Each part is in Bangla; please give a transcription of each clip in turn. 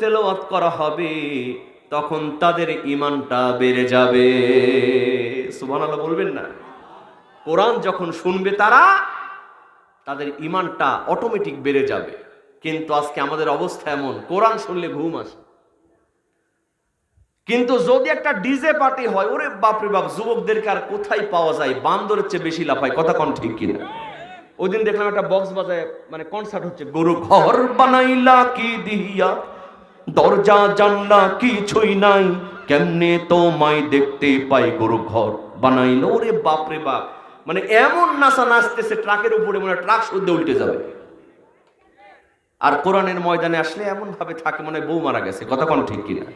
তেলাওয়াত করা হবে, তখন তাদের ঈমানটা বেড়ে যাবে। সুবহানাল্লাহ বলবেন না? কোরআন যখন শুনবে তারা, তাদের ঈমানটা অটোমেটিক বেড়ে যাবে। কিন্তু আজকে আমাদের অবস্থা এমন, কোরআন শুনলে ঘুম আসে। কিন্তু যদি একটা ডিজে পার্টি হয়, ওরে বাপরে বাপ, যুবকদেরকে আর কোথায় পাওয়া যায়, বান্দরের চেয়ে বেশি লাফায়। কথা কোন ঠিক কিনা? ওই দিন দেখলাম একটা বক্স বাজায়, মানে কনসার্ট হচ্ছে, গরু ঘর বানাইলা কি দিয়া, দরজা জানলা কিছুই নাই, কেমনে তোমায় দেখতে পাই, গরু ঘর বানাইলো। ওরে বাপরে বাপ, মানে এমন নাচা নাচতেছে ট্রাকের উপরে, মানে ট্রাক শুদ্ধ উল্টে যাবে। আর কোরআনের ময়দানে আসলে এমন ভাবে থাকে মনে হয় বউ মারা গেছে। কথা কোন ঠিক কিনা?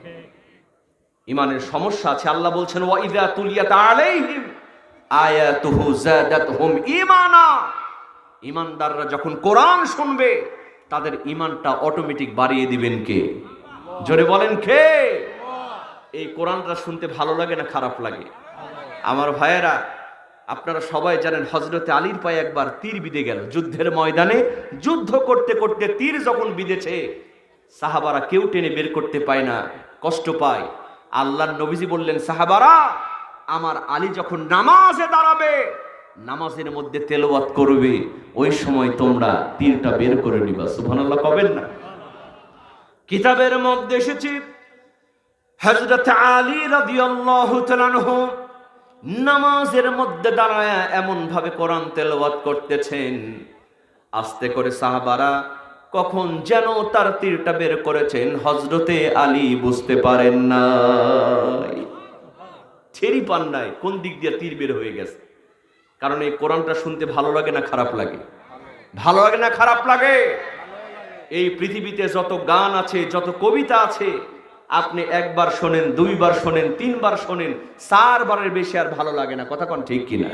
ইমানের সমস্যা আছে। আল্লাহ বলছেন ওয়াইদা তুলিয়াত আলাইহিম আয়াতুহু যাদাতহুম ঈমানা। ঈমানদাররা যখন কোরআন শুনবে, তাদের ঈমানটা অটোমেটিক বাড়িয়ে দিবেন কে? জোরে বলেন কে? এই কোরআনটা শুনতে ভালো লাগে না খারাপ লাগে? আমার ভাইয়েরা, আপনারা সবাই জানেন হযরতে আলীর পায়ে একবার তীর বিঁধে গেল যুদ্ধের ময়দানে। যুদ্ধ করতে করতে তীর যখন বিঁধেছে, সাহাবারা কেউ টেনে বের করতে পায় না, কষ্ট পায়। আল্লাহর নবীজি বললেন, সাহাবারা, আমার আলী যখন নামাজে দাঁড়াবে, নামাজের মধ্যে তেলাওয়াত করবে, ওই সময় তোমরা তীরটা বের করে নিবা। সুবহানাল্লাহ কবেন না? কিতাবের মধ্যে এসেছে হযরত আলী রাদিয়াল্লাহু তাআলা আনহু নামাজের মধ্যে দাঁড়ায় এমন ভাবে কোরআন তেলাওয়াত করতেছেন, আস্তে করে সাহাবারা কখন যেন তার তীরটা বের করেছেন, হযরতে আলী বুঝতে পারেন নাই, ছেড়ি পান নাই কোন দিক দিয়ে তীর বের হয়ে গেছে। কারণ এই কোরআনটা শুনতে ভালো লাগে না খারাপ লাগে? ভালো লাগে না খারাপ লাগে? এই পৃথিবীতে যত গান আছে, যত কবিতা আছে, আপনি একবার শোনেন, দুইবার শোনেন, তিনবার শোনেন, চারবারের বেশি আর ভালো লাগে না। কথা কোন ঠিক কিনা?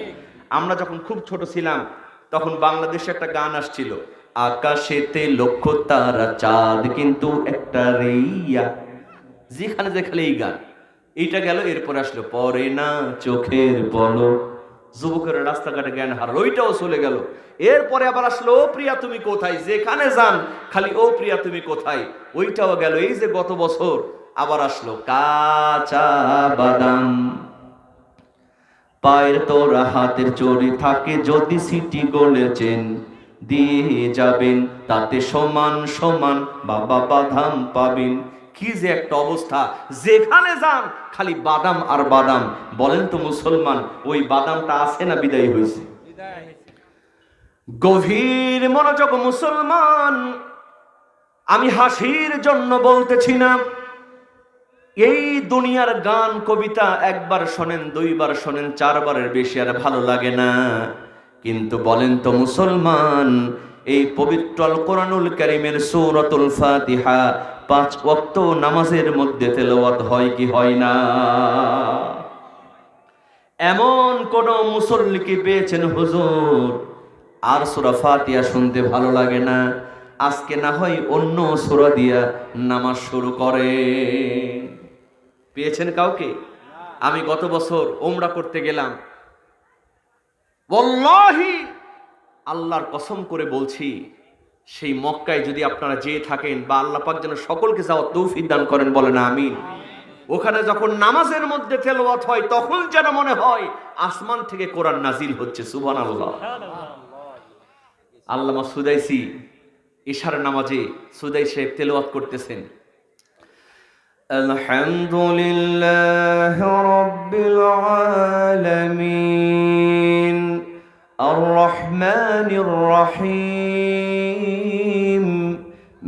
আমরা যখন খুব ছোট ছিলাম, তখন বাংলাদেশে একটা গান আসছিল, আকাশেতে লক্ষ তারা চাঁদ কিন্তু একটা রেইয়া। যেখানে যেখানে এই গান, এইটা গেল, এরপর আসলো পরে না চোখের পলক। যুবকের রাস্তাঘাটে জ্ঞান হারাল, ওইটাও চলে গেল। এরপরে আবার আসলো ও প্রিয়া তুমি কোথায়, যেখানে যান খালি ও প্রিয়া তুমি কোথায়, ওইটাও গেল। এই যে গত বছর আবার আসলো কাঁচা বাদাম, পায়ের তোরা হাতের চড়ি থাকে, যদি সিটি গোলের চেন দিয়ে যাবেন, তাতে সমান সমান বাবা বাদাম পাবেন। কি যে একটা অবস্থা, যেখানে যান খালি বাদাম আর বাদাম। বলেন তো মুসলমান, ওই বাদামটা আছে না বিদায় হয়েছে? গভীর মনোযোগ মুসলমান, আমি হাসির জন্য বলতেছি না। এই দুনিয়ার গান কবিতা একবার শোনেন, দুইবার শোনেন, চারবারের বেশি আর ভালো লাগে না। কিন্তু বলেন তো মুসলমান, এই পবিত্র আল কোরআনুল কারীমের সূরাতুল ফাতিহা 5 ওয়াক্ত নামাজের মধ্যে তেলাওয়াত হয় কি হয় না? এমন কোন মুসল্লি কি পেয়েছেন হুজুর আর সূরা ফাতিহা শুনতে ভালো লাগে না? আজকে না হয় অন্য সূরা দিয়া নামাজ শুরু করে। পেয়েছেন কাউকে? আমি গত বছর ওমরা করতে গেলাম, ওয়াল্লাহি আল্লাহর কসম করে বলছি, সেই মক্কায় যদি আপনারা যেয়ে থাকেন, বা আল্লাহ পাক যেন সকলকে যাওয়ার তৌফিক দান করেন, বলেন আমিন। ওখানে যখন নামাজের মধ্যে তেলাওয়াত হয়, তখন যেন মনে হয় আসমান থেকে কোরআন নাজিল হচ্ছে। সুবহানাল্লাহ। আল্লামা সুদাইসি ইশার নামাজে সুদাই সাহেব তেলাওয়াত করতেছেন, আলহামদুলিল্লাহি রাব্বিল আলামিন আর রহমানির রহিম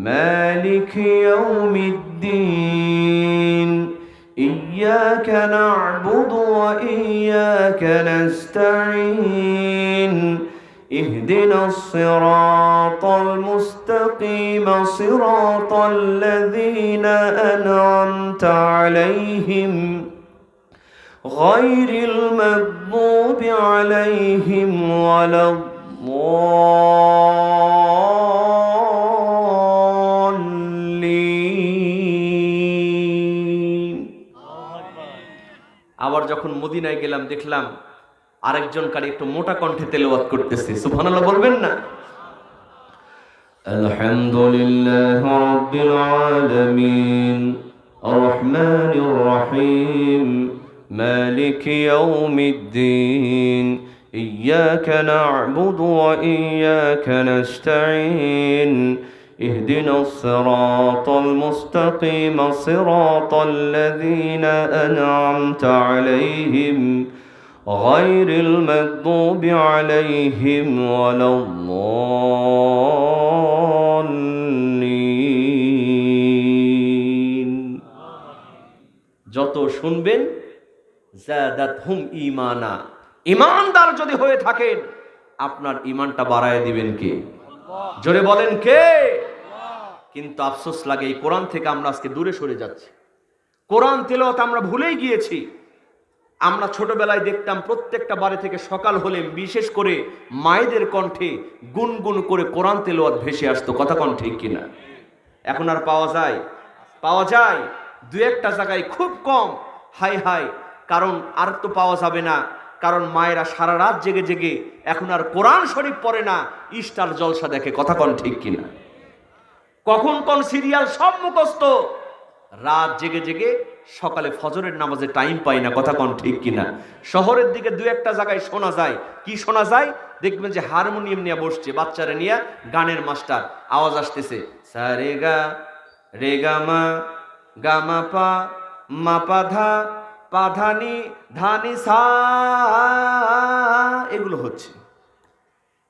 মালিকি ইয়াউমিদ্দিন ইয়্যাকা না'বুদু ওয়া ইয়্যাকা নাস্তাঈন اهدنا الصراط المستقيم صراط الذين أنعمت عليهم غير المغضوب عليهم ولا الضالين। আবার যখন মদিনায় গেলাম, দেখলাম আরেকজন কারি একটু মোটা কণ্ঠে তেলাওয়াত করতেছে। সুবহানাল্লাহ বলবেন না? الحمد لله رب العالمين الرحمن الرحيم مالك يوم الدين إياك نعبد وإياك نستعين اهدنا الصراط المستقيم صراط الذين أنعمت عليهم غير المغضوب عليهم ولا الضالين যত শুনবেন জাদাতহুম ঈমানা, ঈমানদার যদি হয়ে থাকেন আপনার ঈমানটা বাড়ায় দিবেন কে? জোরে বলেন কে? কিন্তু আফসোস লাগে এই কোরআন থেকে আমরা আজকে দূরে সরে যাচ্ছি। কোরআন তেলাওয়াত আমরা ভুলেই গিয়েছি। আমরা ছোটবেলায় দেখতাম প্রত্যেকটা বাড়ি থেকে সকাল হলে বিশেষ করে মায়েদের কণ্ঠে গুনগুন করে কোরআন তেলাওয়াত ভেসে আসতো। কথা কোন ঠিক কিনা? এখন আর পাওয়া যায়? পাওয়া যায় দু একটা জায়গায়, খুব কম। হাই হাই, কারণ আর তো পাওয়া যাবে না, কারণ মায়েরা সারা রাত জেগে জেগে এখন আর কোরআন শরীফ পড়ে না, স্টার জলসা দেখে। কথা কোন ঠিক কিনা? কখন কোন সিরিয়াল সব মুখস্থ, রাত জেগে জেগে সকালে ফজরের নামাজে টাইম পাই না। কথা কোন ঠিক কিনা? শহরের দিকে দু একটা জায়গায় শোনা যায়। কি শোনা যায়? দেখবেন যে হারমোনিয়াম নিয়ে বসছে বাচ্চারা নিয়ে, গানের মাস্টার, আওয়াজ আসতেছে সা রে গা রে গা মা গা মা পা মা পা ধা পা ধানি ধানি সা, এগুলো হচ্ছে।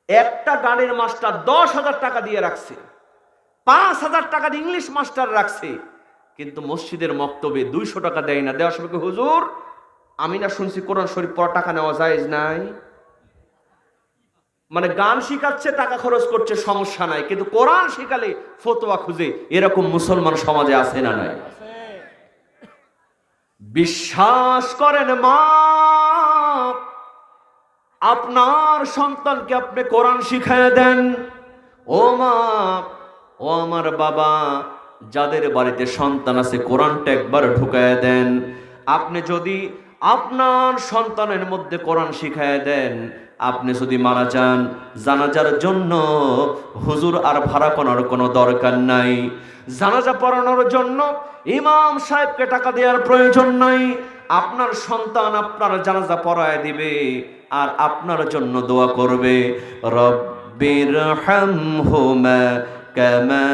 একটা গানের মাস্টার 10,000 টাকা দিয়ে রাখছে, 5,000 টাকা দিয়ে ইংলিশ মাস্টার রাখছে, কিন্তু মসজিদের মক্তবে 200 টাকা দেয় না। দেওয়ার সময় হুজুর আমি না শুনছি কোরআন শরীফ পড়া টাকা নেওয়া জায়েজ নাই। মানে গান শিখাচ্ছে, টাকা খরচ করছে, সমস্যা নাই, কিন্তু কোরআন শিখালে ফতোয়া খুঁজে, এরকম মুসলমান সমাজে আছে না নাই? বিশ্বাস করেন মা, আপনার সন্তানকে আপনি কোরআন শিখায় দেন। ও মা, ও আমার বাবা, যাদের বাড়িতে সন্তান আছে কোরআনটা একবার ঢুকায় দেন। আপনি যদি আপনার সন্তানের মধ্যে কোরআন শিখায় দেন, আপনি যদি মারা যান, জানাজার জন্য হুজুর আর ভাড়া করার কোনো দরকার নাই। জানাজা পড়ানোর জন্য ইমাম সাহেবকে টাকা দেওয়ার প্রয়োজন নাই। আপনার সন্তান আপনার জানাজা পড়ায় দিবে আর আপনার জন্য দোয়া করবে, রব্বিরহামহুমা কামা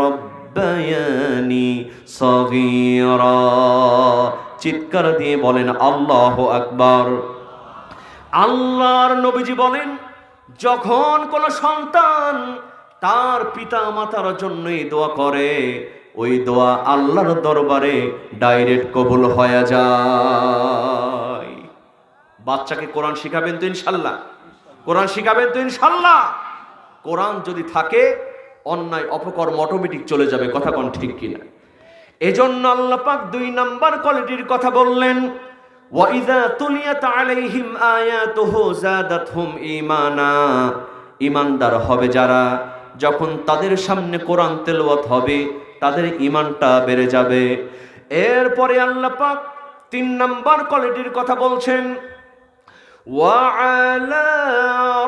রব্বায়ানি সগীরা। চিৎকার দিয়ে বলেন আল্লাহু আকবার। আল্লাহর নবীজি বলেন, যখন কোন সন্তান তার পিতা মাতার জন্যই দোয়া করে, ওই দোয়া আল্লাহর দরবারে ডাইরেক্ট কবুল হয়ে যায়। বাচ্চাকে কোরআন শিখাবেন তো ইনশাল্লাহ? কোরআন শিখাবেন তো ইনশাল্লাহ? কোরআন যদি থাকে অন্যায় অপকর্ম অটোমেটিক চলে যাবে। কথা কোন ঠিক কিনা? এজন্য আল্লাহ পাক 2 নাম্বার কোয়ালিটির কথা বললেন, ওয়াইযা তুলিয়াত আলাইহিম আয়াতুহু যাদাতহুম ঈমানা। ঈমানদার হবে যারা, যখন তাদের সামনে কোরআন তেলাওয়াত হবে তাদের ঈমানটা বেড়ে যাবে। এরপরে আল্লাহ পাক 3 নাম্বার কোয়ালিটির কথা বলছেন, ওয়া আলা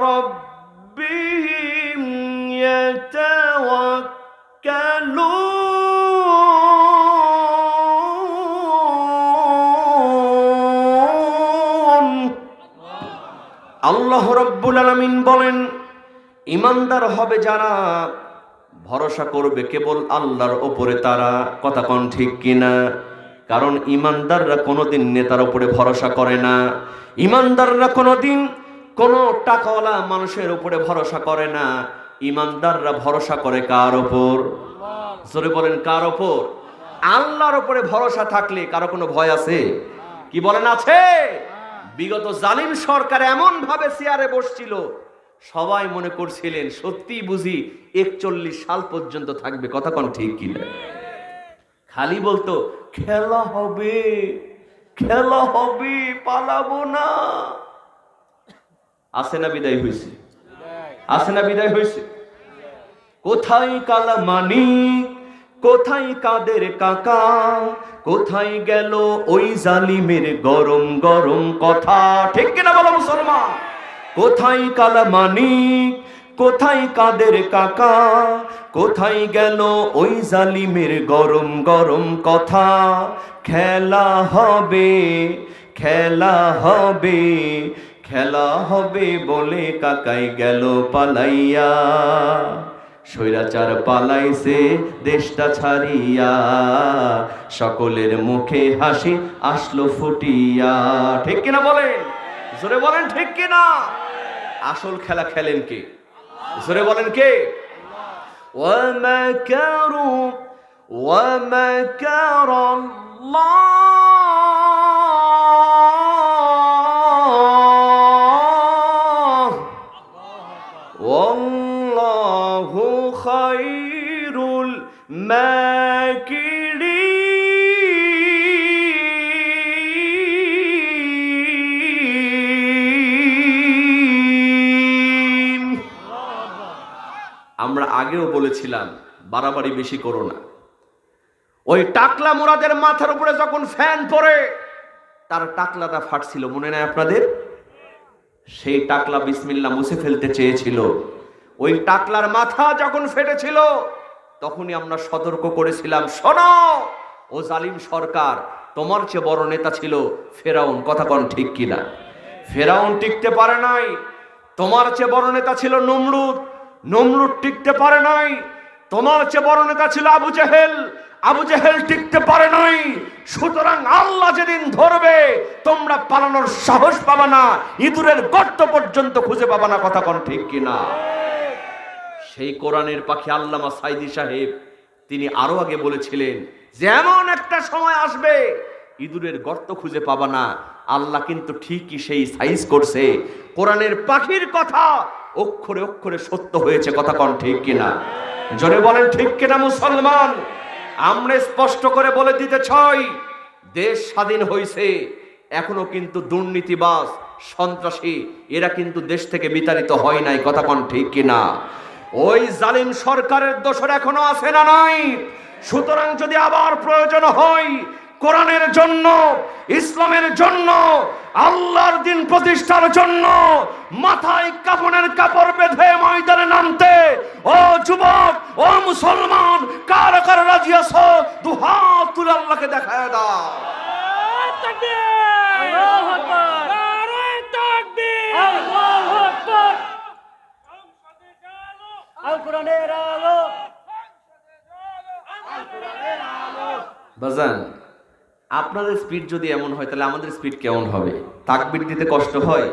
রাব্বিহিম ইয়াতাওয়াক্কালুন। আল্লাহ রাব্বুল আলামিন বলেন, ঈমানদার হবে যারা, ভরসা করবে কেবল আল্লাহর ওপরে তারা। কথা কোন ঠিক কিনা? কারণ ঈমানদাররা কোনোদিন নেতার উপরে ভরসা করে না। ঈমানদাররা কোনোদিন কোনো টাকাওয়ালা মানুষের উপরে ভরসা করে না। ঈমানদাররা ভরসা করে কার ওপর? জোরে বলেন কার ওপর? আল্লাহর উপরে ভরসা থাকলে কারো কোনো ভয় আছে? কি বলেন আছে? বিগত জালিম সরকার এমন ভাবে চেয়ারে বসছিল, সবাই মনে করছিলেন সত্যি বুঝি 41 সাল পর্যন্ত থাকবে। কথা কোন ঠিক কিনা? খালি বলতো খেলা হবে, খেলা হবে, পালাবো না। আসে না বিদায় হয়েছে? আসে না বিদায় হয়েছে? কোথায় কালামানি, কোথায় কাদের কাকা, কোথায় গেল ওই জালিমের গরম গরম কথা? ঠিক কিনা বলো মুসলমান? কোথায় কালামানি, কোথায় কাদের কাকা, কোথায় গেল ওই জালিমের গরম গরম কথা। খেলা হবে, খেলা হবে, খেলা হবে বলে কাকাই গেল পালাইয়া। স্বৈরাচার পালাইছে দেশটা ছাড়িয়া, সকলের মুখে হাসি আসলো ফুটিয়া। ঠিক কিনা বলেন, জোরে বলেন ঠিক কিনা? আসল খেলা খেলেন কে? জোরে বলেন কে? ওয়ামাকারু ওয়ামাকারাল্লাহ ওয়াল্লাহু খায়রুল মাকিরিন। আমরা আগেও বলেছিলাম বাড়াবাড়ি বেশি করো না। ওই টাকলা মুরাদের মাথার উপরে যখন ফ্যান পড়ে তার টাকলাটা ফাটছিল, মনে নাই আপনাদের? সেই টাকলা বিসমিল্লাহ মুছে ফেলতে চেয়েছিল। ওই টাকলার মাথা যখন ফেটেছিল তখনই আমরা সতর্ক করেছিলাম, শোনো ও জালিম সরকার, তোমার চেয়ে বড় নেতা ছিল ফেরাউন। কথা কোন ঠিক কিনা? ফেরাউন টিকতে পারে নাই। তোমার চেয়ে বড় নেতা ছিল নমরুদ, নমরুদ টিকতে পারে নাই। তোমার চেয়ে বড় নেতা ছিল আবু জেহেল, আবু জেহেল টিকতে পারে নাই। সুতরাং আল্লাহ যেদিন ধরবে তোমরা পালানোর সাহস পাবা না, ইঁদুরের গর্ত পর্যন্ত খুঁজে পাবা না। কথা কোন ঠিক কিনা? সেই কোরআনের পাখি আল্লামা সাইদি সাহেব তিনি আরো আগে বলেছিলেন যে এমন একটা সময় আসবে ইঁদুরের গর্ত খুঁজে পাবা না। আল্লাহ কিন্তু ঠিকই সেই সাইজ করছে। কোরআনের পাখির কথা অক্ষরে অক্ষরে সত্য হয়েছে। কথা কোন ঠিক কিনা? জোরে বলেন ঠিক কিনা মুসলমান? আমরা স্পষ্ট করে বলে দিতে চাই, দেশ স্বাধীন হয়েছে, এখনো কিন্তু দুর্নীতিবাজ সন্ত্রাসী এরা কিন্তু দেশ থেকে বিতাড়িত হয় নাই। কথা কোন ঠিক কিনা? ওই জালিম সরকারের দোসর এখনো আছে না নাই? সুতরাং যদি আবার প্রয়োজন হয় কোরআনের জন্য, ইসলামের জন্য, আল্লাহর দিন প্রতিষ্ঠার জন্য মাথায় কাফনের কাপড় বেঁধে ময়দানে নামতে, ও যুবক, ও মুসলমান, কার কার রাজি আছো? দুহাত তুলে আল্লাহকে দেখায় দাও। আল্লাহু আকবার, নারে তাকবীর, আল্লাহু আকবার। আল কোরআনের আলো, আল কোরআনের আলো। বাজান, আপনাদের স্পিড যদি এমন হয় তাহলে আমাদের স্পিড কেমন হবে? তাকবীর দিতে কষ্ট হয়?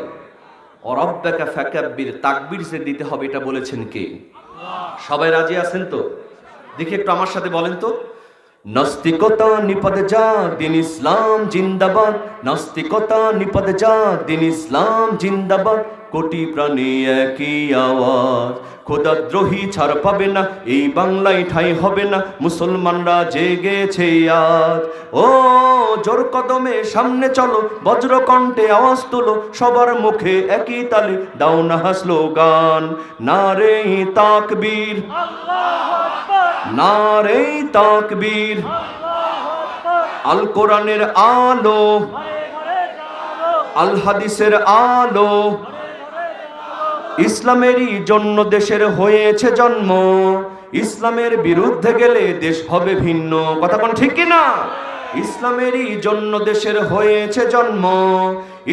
রব্বাকা ফাকাব্বির, তাকবীর যে দিতে হবে এটা বলেছেন কে? সবাই রাজি আছেন তো? দেখি একটু আমার সাথে বলেন তো। নাস্তিকতা নিপদ যা, দিন ইসলাম জিন্দাবাদ। নাস্তিকতা নিপদ যা, দিন ইসলাম জিন্দাবাদ। কোটি প্রাণী একই আওয়াজ, খোদাদ্রোহী ছাড় পাবে না, এই বাংলায় ঠাঁই হবে না। মুসলমানরা জেগেছে আজ, ও জোর কদমে সামনে চলো, বজ্র কণ্ঠে আওয়াজ তোলো, সবার মুখে একই তালে দাও না স্লোগান, নারে তাকবীর, নারে তাকবীর। আল কোরআনের আলো, আল হাদিসের আলো, ইসলামেরই জন্য দেশের হয়েছে জন্ম। ইসলামের বিরুদ্ধে গেলে দেশ হবে ভিন্ন। কথা কোন ঠিক কিনা? ইসলামেরই জন্য দেশের হয়েছে জন্ম,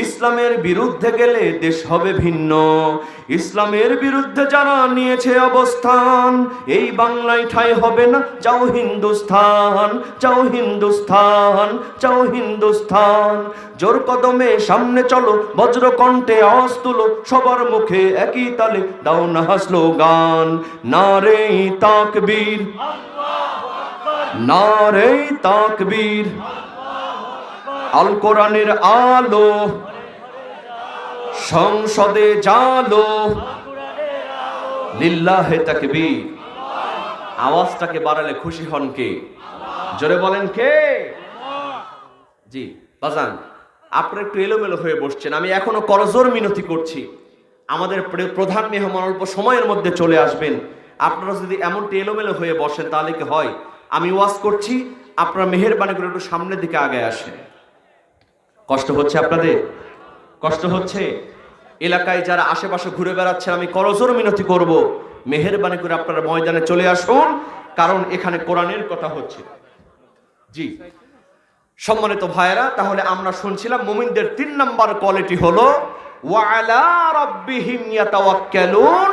ইসলামের বিরুদ্ধে গেলে দেশ হবে ভিন্ন। ইসলামের বিরুদ্ধে যারা নিয়েছে অবস্থান, এই বাংলায় ঠাঁই হবে না, যাও হিন্দুস্থান, যাও হিন্দুস্থান, যাও হিন্দুস্থান। জোর কদমে সামনে চলো, বজ্র কণ্ঠে আওয়াজ তুলো, সবার মুখে একই তালে দাও না স্লোগান, নারে তাকবীর, নারে তাকবীর। আল কোরআনের আলো, সংসদে জালো, লিল্লাহে তাকবীর। আওয়াজটাকে বাড়ালে খুশি হন কে? জোরে বলেন কে? জি বাজান, আপনারা একটু এলোমেলো হয়ে বসছেন। আমি এখনো করজোর মিনতি করছি, আমাদের প্রধান মেহমান অল্প সময়ের মধ্যে চলে আসবেন। আপনারা যদি এমনটি এলোমেলো হয়ে বসেন তাহলে কি হয়? আমি ওয়াজ করছি, আপনারা মেহেরবানি করে একটু সামনের দিকে আগে আসেন। কষ্ট হচ্ছে আপনাদের? কষ্ট হচ্ছে? এলাকায় যারা আশেপাশে ঘুরে বেড়াচ্ছেন, আমি করজোর মিনতি করব, মেহেরবানি করে আপনারা ময়দানে চলে আসুন, কারণ এখানে কোরআনের কথা হচ্ছে। জি সম্মানিত ভাইরা, তাহলে আমরা শুনছিলাম মুমিনদের 3 নাম্বার কোয়ালিটি হলো ওয়া আলা রাব্বিহিম ইয়াতাওয়াক্কালুন,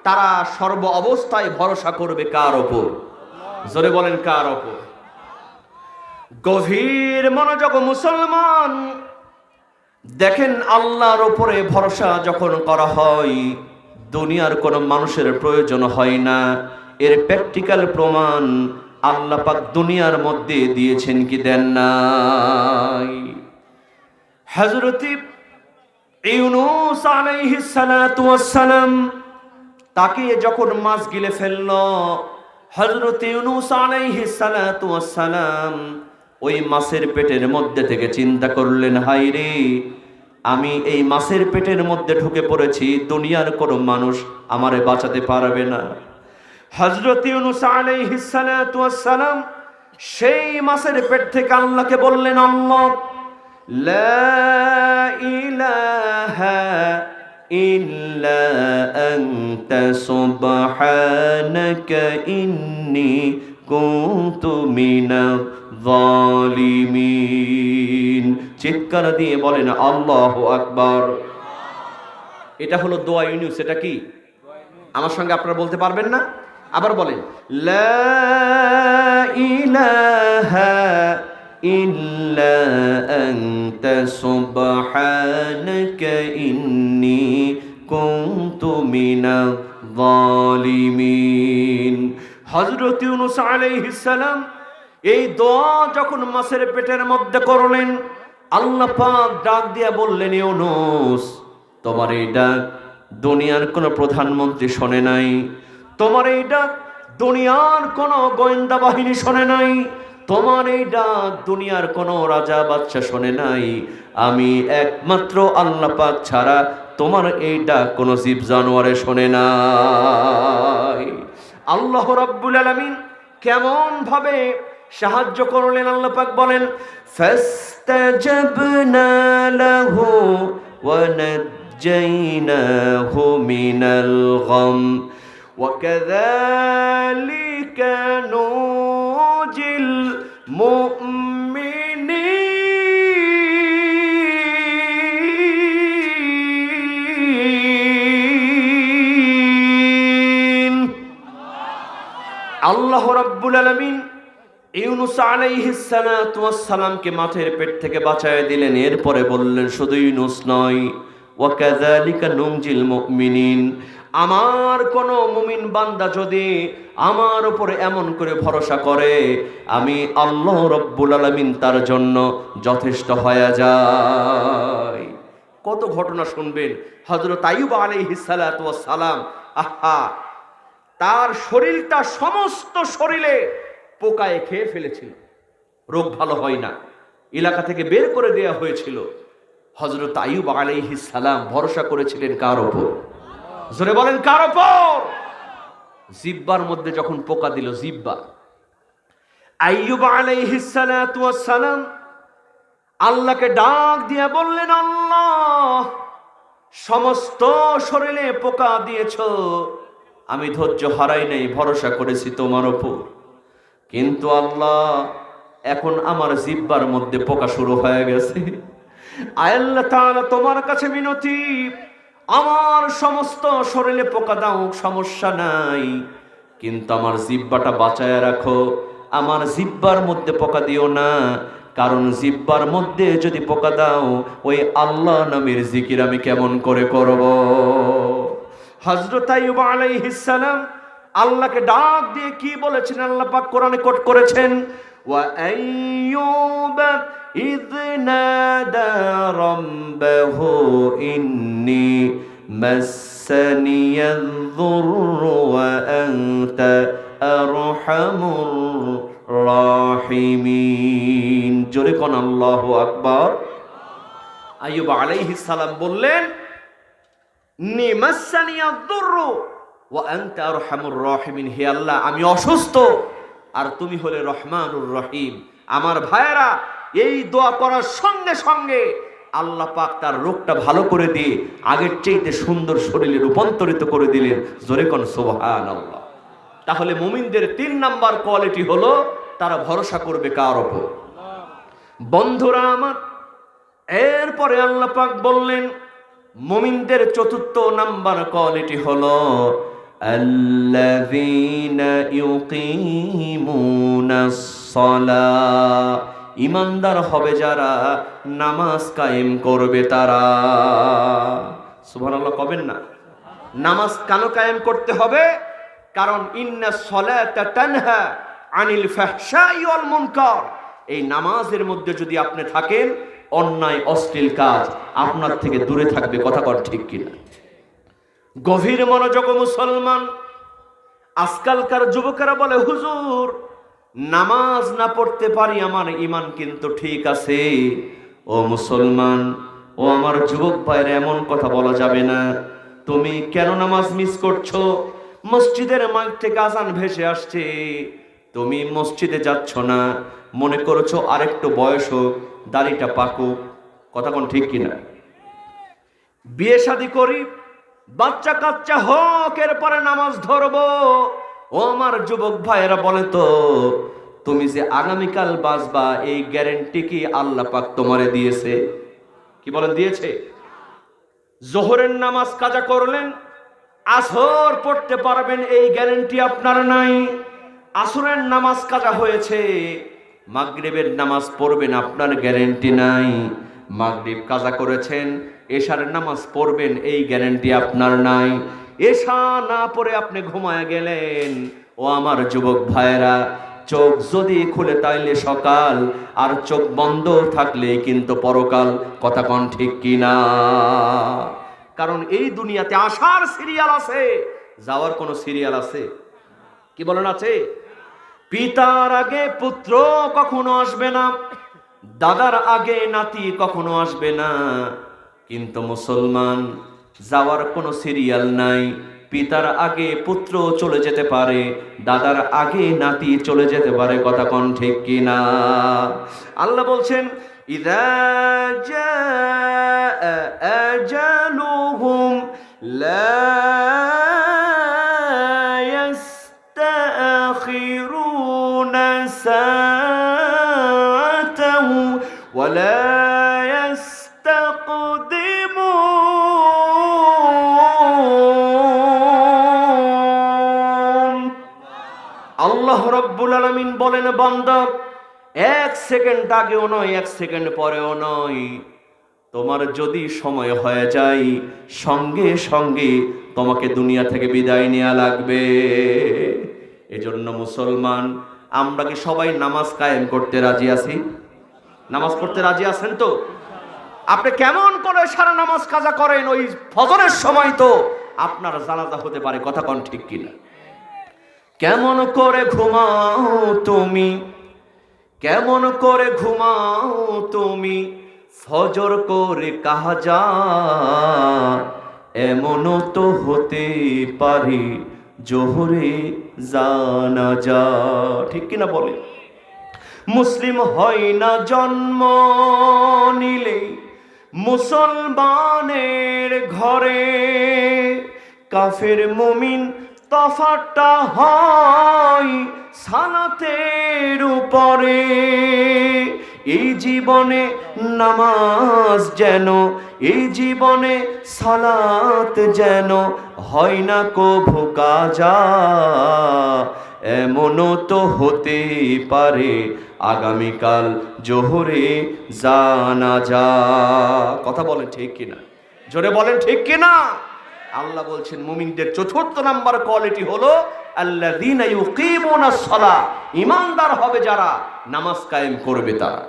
তারা সর্ব অবস্থায় ভরসা করবে কার উপর? জোরে বলেন কার উপর? গভীর মনোযোগ মুসলমান, দেখেন আল্লাহর উপরে ভরসা যখন করা হয়, দুনিয়ার কোনো মানুষের প্রয়োজন হয় না। এর প্র্যাকটিক্যাল প্রমাণ আল্লাহ পাক দুনিয়ার মধ্যে দিয়েছেন কি দেন নাই? হযরত ইউনূস আলাইহিস সালাতু ওয়াস সালাম, তাকে যখন মাছ গিলে ফেলল, হযরত ইউনূস আলাইহিস সালাতু ওয়াস সালাম ওই মাছের পেটের মধ্যে থেকে চিন্তা করলেন, হায় রে, আমি এই মাছের পেটের মধ্যে ঢুকে পড়েছি, দুনিয়ার কোনো মানুষ আমারে বাঁচাতে পারবে না। হযরত ইউনূস আলাইহিস সালাতু ওয়াস সালাম সেই মাছের পেট থেকে আল্লাহকে বললেন, আল্লাহ, লা ইলাহা ইল্লা আনতা সুবহানাকা ইন্নী কুনতু মিনাজ জালিমিন। চিৎকার দিয়ে বলেন আল্লাহু আকবার। এটা হলো দোয়া ইউনূস। এটা কি? আমার সঙ্গে আপনারা বলতে পারবেন না? আবার বলেন, লা ইলাহা ইল্লা আনতা সুবহানাকা ইন্নী কুনতু মিনাজ জালিমিন। হযরত ইউনূস আলাইহিস সালাম এই দোয়া যখন মাছের পেটের মধ্যে করলেন, আল্লাহ পাক ডাক দিয়া বললেন, ইউনূস, তোমার এই ডাক দুনিয়ার কোনো প্রধানমন্ত্রী শোনে নাই, তোমার এই ডাক দুনিয়ার কোনো গোয়েন্দা বাহিনী শোনে নাই, তোমার এই ডাক দুনিয়ার কোনো রাজা বাদশা শোনে নাই। আমি একমাত্র আল্লাহ পাক ছাড়া তোমার এই ডাক কোনো জীব জানোয়ারে শোনে নাই। আল্লাহ রাব্বুল আলামিন কেমন ভাবে সাহায্য করলেন? আল্লাহ পাক বলেন, ফাস্তাজাবনা লাহু ওয়া নাজ্জাইনাহু মিনাল গাম ওয়া কাযালিকা নুজিল মুমিনিন। আল্লাহ রাব্বুল আলামিন ইউনূস আলাইহিস সালাতু ওয়াস সালামকে মাছের পেট থেকে বাঁচায় দিলেন। এরপরে বললেন, শুধু ইউনূস নয়, ওয়া কাযালিকা নুনজিল মুমিনিন, আমার কোন মুমিন বান্দা যদি আমার উপরে এমন করে ভরসা করে, আমি আল্লাহ রাব্বুল আলামিন তার জন্য যথেষ্ট হয়ে যায়। কত ঘটনা শুনবেন। হযরত আইয়ুব আলাইহিস সালাতু ওয়াস সালাম, আহা, তার শরীরটা সমস্ত শরীরে পোকায় খেয়ে ফেলেছিল, রোগ ভালো হয় না, এলাকা থেকে বের করে দেয়া হয়েছিল। হযরত আইয়ুব আলাইহিস সালাম ভরসা করেছিলেন কার উপর? জোরে বলেন কার উপর? জিহ্বার মধ্যে যখন পোকা দিল, জিহ্বা, আইয়ুব আলাইহিস সালাতু ওয়াস সালাম আল্লাহকে ডাক দিয়ে বললেন, আল্লাহ, সমস্ত শরীরে পোকা দিয়েছো, আমি ধৈর্য হারাই নাই, ভরসা করেছি তোমার উপর, কিন্তু আল্লাহ, এখন আমার জিহ্বার মধ্যে পোকা শুরু হয়ে গেছে। আয় আল্লাহ তাআলা, তোমার কাছে মিনতি, আমার সমস্ত শরীরে পোকা দাও, সমস্যা নাই, কিন্তু আমার জিহ্বাটা বাঁচায় রাখো, আমার জিহ্বার মধ্যে পোকা দিও না, কারণ জিহ্বার মধ্যে যদি পোকা দাও, ওই আল্লাহ নামের জিকির আমি কেমন করে করব? হযরত আইয়ুব আলাইহিস সালাম আল্লাহকে ডাক দিয়ে কি বলেছেন? আল্লাহ পাক কোরআনে কোট করেছেন, ওয়া আইয়ুব ইয নাদা রাব্বাহু ইন্নী মাসসানিয়ায যুররু ওয়া আনতা আরহামুর রাহিমিন। জোরে কোন আল্লাহু আকবার। আইয়ুব আলাইহিস সালাম বললেন, নি মাসসানিয়ায যুররু ওয়া আনতা আরহামুর রাহিমিন, হে আল্লাহ, আমি অসুস্থ আর তুমি হলে রহমানুর রহিম। আমার ভাইয়েরা, এই দোয়া করার সঙ্গে সঙ্গে আল্লাহ পাক তার রোগটা ভালো করে দিয়ে আগের চাইতে সুন্দর শরীরে রূপান্তরিত করে দিলেন। জোরে কোন সুবহানাল্লাহ। তাহলে মুমিনদের 3 নাম্বার কোয়ালিটি হলো তারা ভরসা করবে কার উপর? বন্ধুরা আমার, এরপরে আল্লাহ পাক বললেন মুমিনদের 4র্থ নাম্বার কোয়ালিটি হলো আল্লাযীনা ইউকিমুনাস সালাহ। ঈমানদার হবে যারা, নামাজ কায়েম করবে তারা। সুবহানাল্লাহ কবেন না? নামাজ কেন কায়েম করতে হবে? কারণ ইন্নাস সালাতা তানহা আনিল ফাহশাই ওয়াল মুনকার। এই নামাজের মধ্যে যদি আপনি থাকেন, অন্যায় অশ্লীল কাজ আপনার থেকে দূরে থাকবে। কথা কর ঠিক কিনা? গভীর মনোযোগ মুসলমান। আজকালকার যুবকেরা বলে, হুজুর নামাজ না পড়তে পারি, আমার ঈমান কিন্তু ঠিক আছে। ও মুসলমান, ও আমার যুবক ভাইরা, এমন কথা বলা যাবে না। তুমি কেন নামাজ মিস করছো? মসজিদের মাইক থেকে আজান ভেসে আসছে, তুমি মসজিদে যাচ্ছ না, মনে করছো আরেকটু বয়স হোক, দাড়িটা পাকুক। কথা কোন ঠিক কিনা? বিয়ে শাদী করি, বাচ্চা কাচ্চা হোক, এরপরে নামাজ ধরবো। ও আমার যুবক ভাইয়েরা, বলে তো তুমি যে আগামীকাল বাঁচবা, এই গ্যারেন্টি কি আল্লাহ পাক তোমারে দিয়েছে? কি বলেন দিয়েছে? জোহরের নামাজ কাজা করলেন, আসর পড়তে পারবেন, এই গ্যারেন্টি আপনার নাই। আসরের নামাজ কাজা হয়েছে, মাগরিবের নামাজ পড়বেন, আপনার গ্যারেন্টি নাই। মাগরিব কাজা করেছেন, এশার নামাজ পড়বেন, এই গ্যারেন্টি আপনার নাই। এশা না পড়ে আপনি ঘুমায় গেলেন, ও আমার যুবক ভাইয়েরা, চোখ যদি খুলে তাইলে সকাল, আর চোখ বন্ধ থাকলে কিন্তু পরকাল। কথা কোন ঠিক কিনা? কারণ এই দুনিয়াতে আসার সিরিয়াল আছে, যাওয়ার কোন সিরিয়াল আছে? কি বলেন আছে? পিতার আগে পুত্র কখনো আসবে না, দাদার আগে নাতি কখনো আসবে না। কিন্তু মুসলমান, যাওয়ার কোনো সিরিয়াল নাই। পিতার আগে পুত্র চলে যেতে পারে, দাদার আগে নাতি চলে যেতে পারে। কথা কোন ঠিক কিনা? আল্লাহ বলছেন, ইযা জাআ আজালুহুম লা ইস্তাখিরুনা সাআতাও ওয়া লা আল্লাহ রাব্বুল আলামিন বলেন, বান্দা 1 সেকেন্ড আগেও নয়, 1 সেকেন্ড পরেও নয়। তোমার যদি সময় হয়ে যায়, সঙ্গে সঙ্গে তোমাকে দুনিয়া থেকে বিদায় নেওয়া লাগবে। এজন্য মুসলমান, আমরা কি সবাই নামাজ কায়েম করতে রাজি আছি? নামাজ পড়তে রাজি আছেন তো? আপনি কেমন করে সারা নামাজ কাজা করেন? ওই ফজরের সময় তো আপনার জানাজা হতে পারে। কথা কোন ঠিক কিনা? কেমন করে ঘুমাও তুমি, কেমন করে ঘুমাও তুমি, ফজর করে কাজা, এমনও তো হতে পারে জোহরে জানাজা। ঠিক কিনা বলে? মুসলিম হয় না জন্ম নিলে মুসলমানের ঘরে, কাফের মুমিন তফাৎটা হয় সালাতের উপরে। এই জীবনে নামাজ যেন, এই জীবনে সালাত যেন হয় না কভু কাজা, এমনও তো হতে পারে আগামীকাল জোহরে জানাজা। কথা বলেন ঠিক কিনা? জোরে বলেন ঠিক কিনা? আল্লাহ বলছেন মুমিনদের 4র্থ নাম্বার কোয়ালিটি হলো আল্লাযীনা ইউকিমুনাস সালাহ। ঈমানদার হবে যারা, নামাজ কায়েম করবে তারা।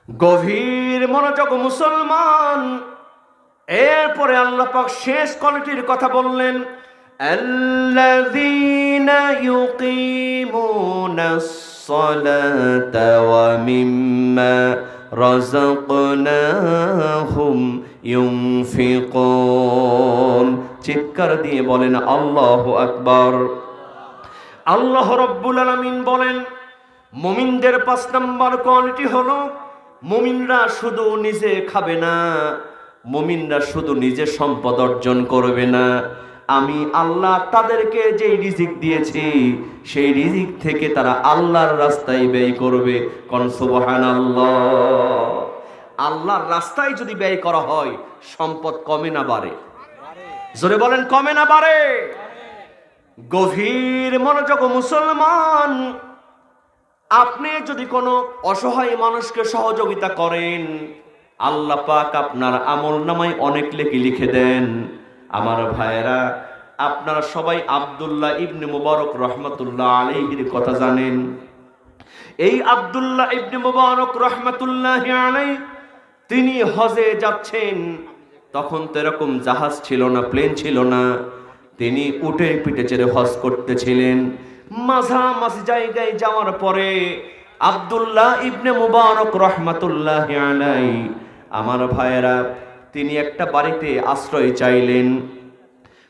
গভীর মনোযোগ মুসলমান। এরপরে আল্লাহ পাক শেষ কোয়ালিটির কথা বললেন, আল্লাযীনা ইউকিমুনাস সালাতা ওয়া মিম্মা রাযাকনাহুম ইউনফিকুন। চিৎকার দিয়ে বলেন আল্লাহু আকবার। আল্লাহ রাব্বুল আলামিন বলেন মুমিনদের 5 নম্বর কোয়ালিটি হলো মুমিনরা শুধু নিজে খাবে না, মুমিনরা শুধু নিজে সম্পদ অর্জন করবে না, আমি আল্লাহ তাদেরকে যেই রিজিক দিয়েছি সেই রিজিক থেকে তারা আল্লাহর রাস্তায় ব্যয় করবে। কোন সুবহানাল্লাহ। আল্লাহর রাস্তায় যদি ব্যয় করা হয় সম্পদ কমে না বাড়ে? জোরে বলেন, কমে না বাড়ে? গভীর মনোযোগ মুসলমান, আপনি যদি কোনো অসহায় মানুষকে সহযোগিতা করেন, আল্লাহ পাক আপনার আমলনামায় অনেক নেকি লিখে দেন। আমার ভাইয়েরা, আপনারা সবাই আব্দুল্লাহ ইবনে মুবারক রহমাতুল্লাহ আলাইহির কথা জানেন। এই আব্দুল্লাহ ইবনে মুবারক রহমাতুল্লাহি আলাইহি তিনি হজে যাচ্ছেন। তখন তো এরকম জাহাজ ছিল না, প্লেন ছিল না, তিনি উটের পিঠে চেড়ে হজ করতেছিলেন। মাঝামাঝি জায়গায় যাওয়ার পরে আব্দুল্লাহ ইবনে মুবারক রহমাতুল্লাহি আলাইহি, আমার ভাইয়েরা, তিনি একটা বাড়িতে আশ্রয় চাইলেন।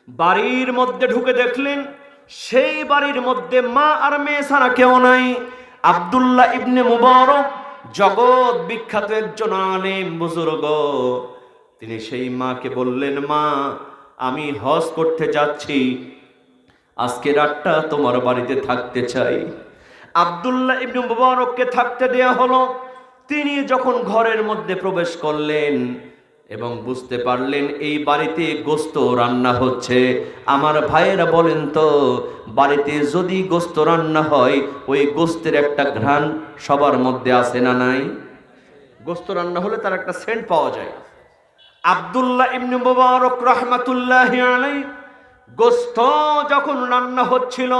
বাড়ির মধ্যে ঢুকে দেখলেন সেই বাড়ির মধ্যে মা আর মেয়ে ছাড়া কেউ নাই। আব্দুল্লাহ ইবনে মুবারক জগৎ বিখ্যাত একজন আলেম বুজুর্গ, তিনি সেই মাকে বললেন, মা, আমি হজ করতে যাচ্ছি, আজকে রাতটা তোমার বাড়িতে থাকতে চাই। আব্দুল্লাহ ইবনে মুবারককে থাকতে দেয়া হলো। তিনি যখন ঘরের মধ্যে প্রবেশ করলেন এবং বুঝতে পারলেন এই বাড়িতে গোশত রান্না হচ্ছে, আমার ভাইয়েরা বলেন তো, বাড়িতে যদি গোশত রান্না হয় ওই গোশতের একটা ঘ্রাণ সবার মধ্যে আসে না নাই? গোশত রান্না হলে তার একটা সেন্ট পাওয়া যায়। আব্দুল্লাহ ইবনে মুবারক রাহমাতুল্লাহি আলাইহি গোশত যখন রান্না হচ্ছিল,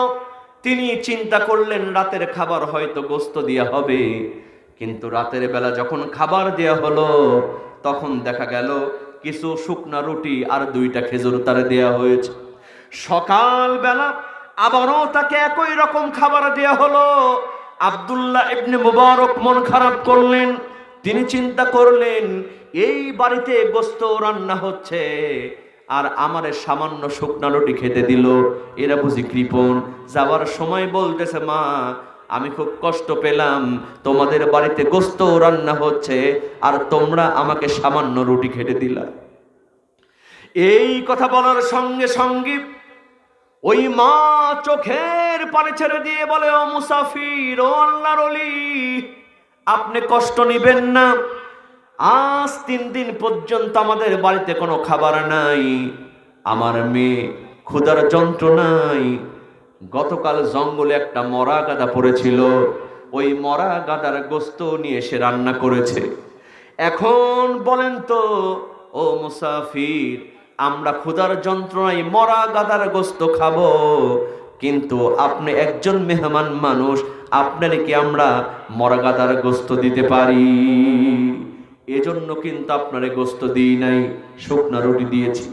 তিনি চিন্তা করলেন রাতের খাবার হয়তো গোশত দেয়া হবে। কিন্তু রাতের বেলা যখন খাবার দেয়া হলো, তখন দেখা গেল কিছু শুকনা রুটি আর 2টা খেজুর তারে দেয়া হয়েছে। সকাল বেলা আবারও তাকে একই রকম খাবার দেয়া হলো। আব্দুল্লাহ ইবনে মুবারক মন খারাপ করলেন। তিনি চিন্তা করলেন, এই বাড়িতে গোশত রান্না হচ্ছে আর আমারে সামান্য শুকনা রুটি খেতে দিল, এরা বুঝি কৃপণ। যাবার সময় বলতেছে, মা, আমি খুব কষ্ট পেলাম, তোমাদের বাড়িতে গোশত রান্না হচ্ছে আর তোমরা আমাকে সামান্য রুটি খেতে দিলা। এই কথা বলার সঙ্গে সঙ্গে ওই মা চোখের পানি ছেড়ে দিয়ে বলে, ও মুসাফির, ও আল্লাহর ওলি, আপনি কষ্ট নিবেন না। আজ 3 দিন পর্যন্ত আমাদের বাড়িতে কোনো খাবার নাই, আমার মেয়ে ক্ষুধার যন্ত্রণায় গতকাল জঙ্গলে একটা মরা গাদা পড়েছিল, ওই মরা গাদার গোশত নিয়ে এসে রান্না করেছে। এখন বলেন তো ও মুসাফির, আমরা ক্ষুধার যন্ত্রণায় মরা গাদার গোশত খাবো, কিন্তু আপনি একজন মেহমান মানুষ, আপনারে কি আমরা মরা গাদার গোশত দিতে পারি? এজন্য কিন্তু আপনারে গোশত দিই নাই, শুকনা রুটি দিয়েছি।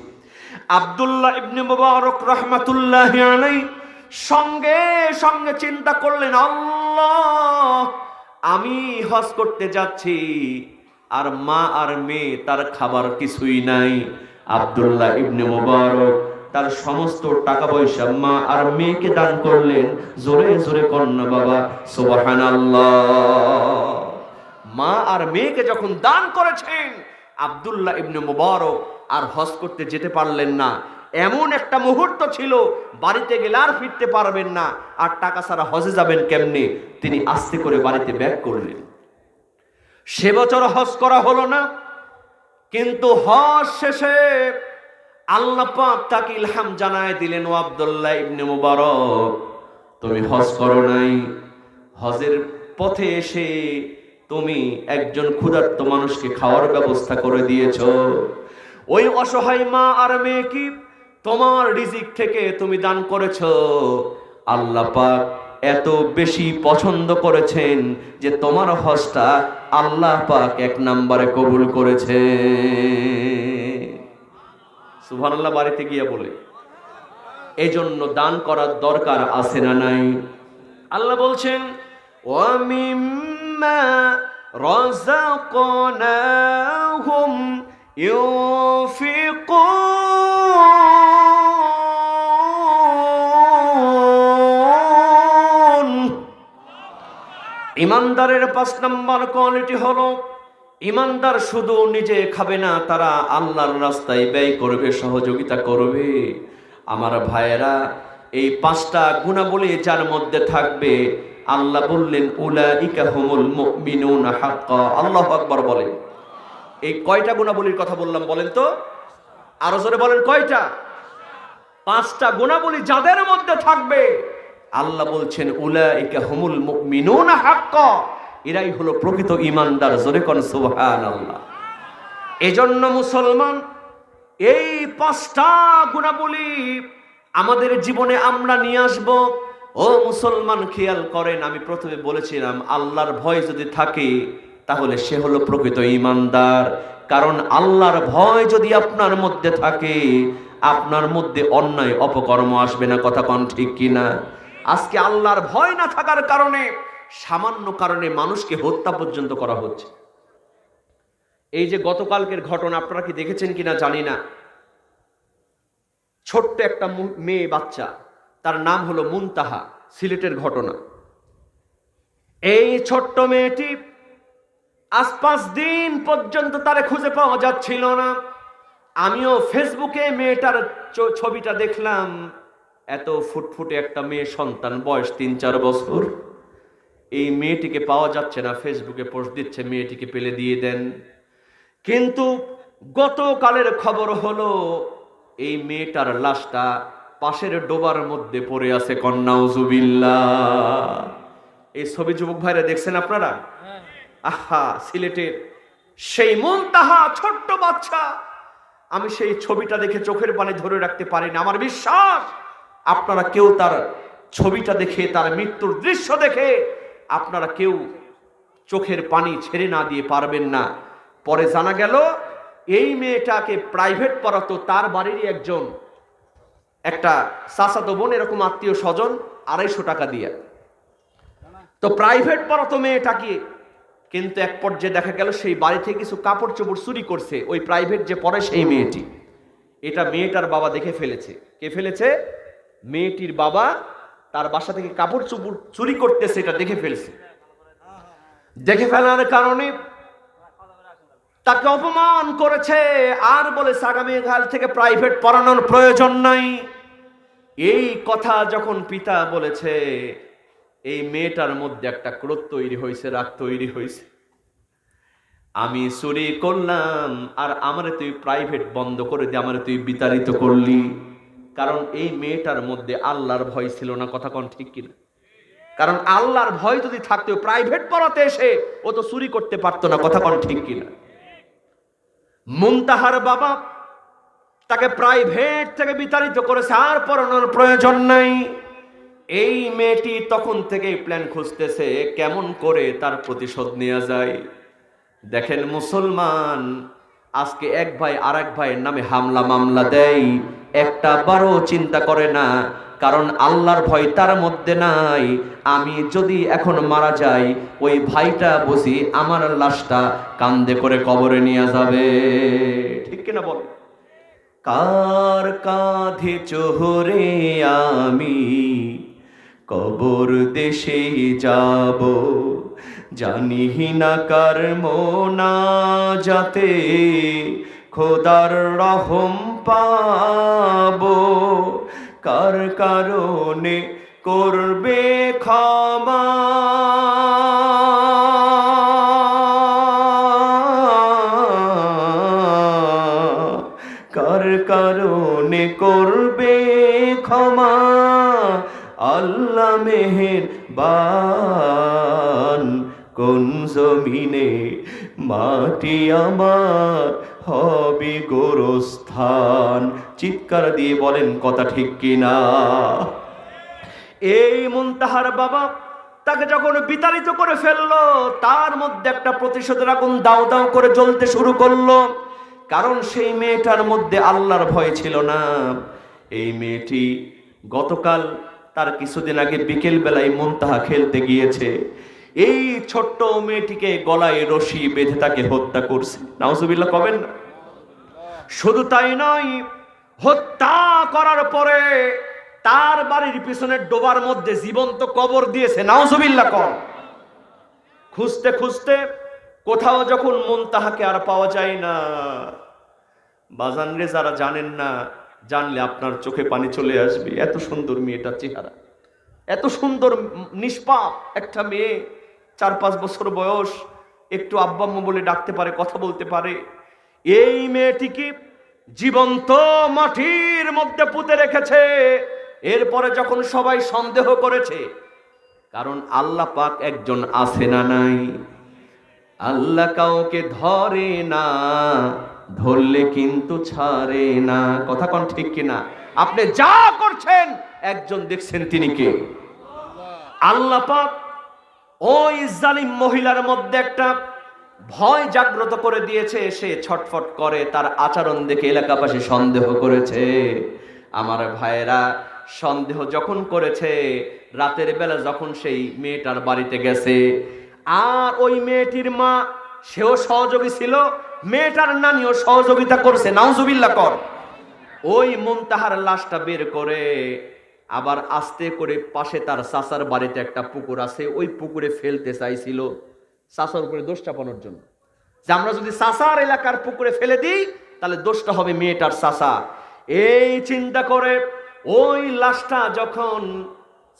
আব্দুল্লাহ ইবনে মুবারক রাহমাতুল্লাহি আলাইহি সঙ্গে সঙ্গে চিন্তা করলেন, আল্লাহ, আমি হজ করতে যাচ্ছি আর মা আর মেয়ে তার খাবার কিছুই নাই। আব্দুল্লাহ ইবনে মুবারক তার সমস্ত টাকা পয়সা মা আর মেয়েকে দান করলেন। জোরে জোরে কন্যা বাবা সুবহানাল্লাহ। মা আর মেয়েকে যখন দান করেছেন, আব্দুল্লাহ ইবনে মুবারক আর হজ করতে যেতে পারলেন না। এমন একটা মুহূর্ত ছিল, বাড়িতে গেলে আর ফিরতে পারবেন না, আর টাকা ছাড়া হজে যাবেন কেমনে? তিনি আস্তে করে বাড়িতে ব্যাক করলেন। সে বছর হজ করা হলো না, কিন্তু হজ শেষে আল্লাহ পাক তাকে ইলহাম জানায় দিলেন, ও আব্দুল্লাহ ইবনে মুবারক, তুমি হজ করো নাই, হজের পথে এসে তুমি একজন ক্ষুধার্ত মানুষকে খাওয়ার ব্যবস্থা করে দিয়েছো। ওই অসহায় মা আর মেয়ে কি তোমার রিজিক থেকে তুমি দান করেছো। আল্লাহ পাক এত বেশি পছন্দ করেছেন যে তোমার হজটা আল্লাহ পাক 1 নম্বরে কবুল করেছে। সুবহানাল্লাহ বাড়িতে গিয়ে বলে। এজন্য দান করার দরকার আছে না নাই? আল্লাহ বলছেন, ওয়া মিম্মা রাযাকনাহুম ইউনফিকুন। ইমানদারের 5 নম্বর কোয়ালিটি হলো ইমানদার শুধু নিজে খাবে না, তারা আল্লাহর রাস্তায় ব্যয় করবে, সহযোগিতা করবে। আমার ভাইয়েরা, এই 5টা গুণাবলী যার মধ্যে থাকবে, আল্লাহ বললেন উলাইকা হুমুল মুমিনুনা হাক্কা। আল্লাহু আকবার বলেন। এই কয়টা গুণাবলীর কথা বললাম বলেন তো? আরো জোরে বলেন, কয়টা? 5টা গুণাবলী যাদের মধ্যে থাকবে, আল্লাহ বলছেন উলাইকা হুমুল মুমিনুনা হাক্কা, এরাই হলো প্রকৃত ঈমানদার। জোরে কোন সুবহানাল্লাহ। এজন্য মুসলমান, এই 5টা গুণাবলী আমাদের জীবনে আমরা নিয়ে আসব। ও মুসলমান, খেয়াল করেন, আমি প্রথমে বলেছিলাম আল্লাহর ভয় যদি থাকে তাহলে সে হলো প্রকৃত ঈমানদার। কারণ আল্লাহর ভয় যদি আপনার মধ্যে থাকে, আপনার মধ্যে অন্যায় অপকর্ম আসবে না। কথা কোন ঠিক কিনা? আজকে আল্লাহর ভয় না থাকার কারণে সামান্য কারণে মানুষকে হত্যা পর্যন্ত করা হচ্ছে। এই যে গতকালকের ঘটনা, আপনারা কি দেখেছেন কিনা জানি না। ছোট্ট একটা মেয়ে বাচ্চা, তার নাম হলো মুনতাহা, সিলেটের ঘটনা। এই ছোট্ট মেয়েটি আজ 5 দিন পর্যন্ত তারে খুঁজে পাওয়া যাচ্ছিল না। আমিও ফেসবুকে মেয়েটার ছবিটা দেখলাম। এত ফুটফুটে একটা মেয়ে সন্তান, বয়স 3-4 বছর। এই মেয়েটিকে পাওয়া যাচ্ছে না, ফেসবুকে পোস্ট দিচ্ছে মেয়েটিকে পেলে দিয়ে দেন। কিন্তু গতকালের খবর হলো এই মেয়েটার লাশটা পাশের ডোবার মধ্যে পড়ে আছে। কন্নাউজুবিল্লাহ। এই ছবি যুবক ভাইরা দেখছেন আপনারা? আহা, সিলেটের সেই মুনতাহা ছোট্ট বাচ্চা, আমি সেই ছবিটা দেখে চোখের পানি ধরে রাখতে পারি না। আমার বিশ্বাস আপনারা কেউ তার ছবিটা দেখে, তার মৃত্যুর দৃশ্য দেখে আপনারা কেউ চোখের পানি ছেড়ে না দিয়ে পারবেন না। পরে জানা গেল এই মেয়েটাকে প্রাইভেট পড়াতো তার বাড়িরই একজন, একটা চাচাতো বোন, এরকম আত্মীয় স্বজন, 250 টাকা দিয়ে তো প্রাইভেট পড়াতো মেয়েটাকে। কিন্তু এক পর্যায়ে দেখা গেল সেই বাড়ি থেকে কিছু কাপড় চোপড় চুরি করছে ওই প্রাইভেট যে পড়ে সেই মেয়েটি। এটা মেয়েটার বাবা দেখে ফেলেছে। কে ফেলেছে? মেয়েটির বাবা তার বাসা থেকে কাপড় চোপড় চুরি করতেছে, এটা দেখে ফেলছে। দেখে ফেলার কারণে তাকে অপমান করেছে, আর বলেছে আগামীকাল থেকে প্রাইভেট পড়ানোর প্রয়োজন নাই। এই কথা যখন পিতা বলেছে, এই মেয়েটার মধ্যে একটা ক্রোধ তৈরি হয়েছে, রাগ তৈরি হয়েছে। আমি চুরি করলাম আর আমারে তুই প্রাইভেট বন্ধ করে দিয়ে আমারে তুই বিতাড়িত করলি। কারণ এই মেয়েটার মধ্যে আল্লাহর ভয় ছিল না। কথা কোন ঠিক কিনা? কারণ আল্লাহর ভয় যদি থাকতো, প্রাইভেট পড়াতে এসে ও তো চুরি করতে পারতো না। কথা কোন ঠিক কিনা? মুনতাহার বাবা তাকে প্রাইভেট থেকে বিতাড়িত করেছে, আর পড়ানোর প্রয়োজন নাই। এই মেয়েটি তখন থেকে প্ল্যান খুঁজতেছে কেমন করে তার প্রতিশোধ নেওয়া যায়। দেখেন মুসলমান, আজকে এক ভাই আর এক ভাইয়ের নামে হামলা মামলা দেয়, একটা বারও চিন্তা করে না। কারণ আল্লাহর ভয় তার মধ্যে নাই। আমি যদি এখন মারা যাই, ওই ভাইটা বুঝি আমার লাশটা কান্দে করে কবরে নিয়ে যাবে। ঠিক কিনা বল? কার কাঁধে চোহরে আমি কবর দেশে যাব, জানি না কার মোনা যাতে খোদার রহম পাবো, কার কারণে করবে ক্ষমা, কার কারণে করবে ক্ষমা। আল্লাহ মেহেরবান, কোন জমিনে মাটি আমার হবে গোরস্থান। চিৎকার দিয়ে বলেন কথা ঠিক কিনা? এই মুনতাহার বাবা তাকে যখন বিতাড়িত করে ফেললো, তার মধ্যে একটা প্রতিশোধের আগুন দাও দাও করে জ্বলতে শুরু করলো। কারণ সেই মেয়েটার মধ্যে আল্লাহর ভয় ছিল না। এই মেয়েটি গতকাল তার কিছুদিন আগে বিকেল বেলায় মুনতাহা খেলতে গিয়েছে। এই ছোট্ট মেয়েটিকে গলায় রশি বেঁধে তাকে হত্যা করছে। নাউজুবিল্লাহ কবেন না? শুধু তাই নয়, হত্যা করার পরে তার বাড়ির পিছনের ডোবার মধ্যে জীবন্ত কবর দিয়েছে। নাউজুবিল্লাহ কর। খুঁজতে খুঁজতে কোথাও যখন মুনতাহাকে আর পাওয়া যায় না, বাজান রে যারা জানেন না, জানলে আপনার চোখে পানি চলে আসবে। এত সুন্দর মেয়েটার চেহারা, এত সুন্দর নিষ্পাপ একটা মেয়ে, 4-5 বছর বয়স, একটু আব্বা আম্মু বলে ডাকতে পারে, কথা বলতে পারে। এই মেয়েটিকে জীবন্ত মাটির মধ্যে পুঁতে রেখেছে। এরপরে যখন সবাই সন্দেহ করেছে, কারণ আল্লাহ পাক একজন আছে না নাই, আল্লাহ কাউকে ধরে না, ধরলে কিন্তু ছাড়ে না। কথা কোন ঠিক কিনা? আপনি যা করছেন একজন দেখছেন, তিনি কে? আল্লাহ পাক ওই জালিম মহিলার মধ্যে একটা ভয় জাগ্রত করে দিয়েছে। সে ছটফট করে, তার আচরণ দেখে এলাকাবাসী সন্দেহ করেছে। আমার ভাইয়েরা, সন্দেহ যখন করেছে, রাতের বেলা যখন সেই মেয়েটার বাড়িতে গেছে, আর ওই মেয়েটির মা, সেও সহযোগী ছিল, মেয়েটার নানিও সহযোগিতা করছে, নাউজুবিল্লাহ কর। ওই মুনতাহার লাশটা বের করে আবার আস্তে করে পাশে তার চাচার বাড়িতে একটা পুকুর আছে, ওই পুকুরে ফেলতে চাইছিল, চাচার উপরে দোষ চাপানোর জন্য, যে আমরা যদি চাচার এলাকার পুকুরে ফেলে দিই তাহলে দোষটা হবে মেয়েটার চাচা। এই চিন্তা করে ওই লাশটা যখন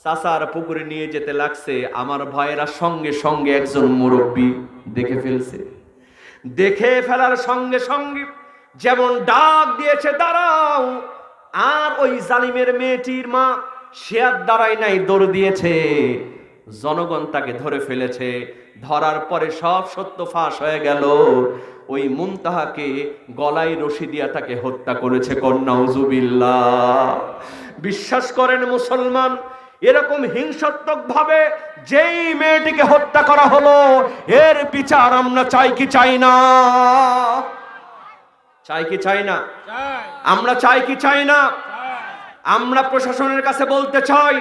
চাচার পুকুরে নিয়ে যেতে লাগছে, আমার ভাইয়েরা সঙ্গে সঙ্গে একজন মুরব্বী দেখে ফেলছে। দেখে ফেলার সঙ্গে সঙ্গে যেমন ডাক দিয়েছে, দাঁড়াও, আর ওই জালিমের মেয়েটির মা, সে আর দাঁড়ায় নাই, দৌড় দিয়েছে। জনগণ তাকে ধরে ফেলেছে। ধরার পরে সব সত্য ফাঁস হয়ে গেল। ওই মুনতাহাকে গলায় রশি দিয়া তাকে হত্যা করেছে। নাউজুবিল্লাহ। বিশ্বাস করেন মুসলমান, এরকম হিংসাত্মক ভাবে যেই মেয়েটিকে হত্যা করা হলো, এর বিচার আমরা চাই কি চাই না? চাই কি চাই না? আমরা চাই কি চাই না? আমরা প্রশাসনের কাছে বলতে চাই,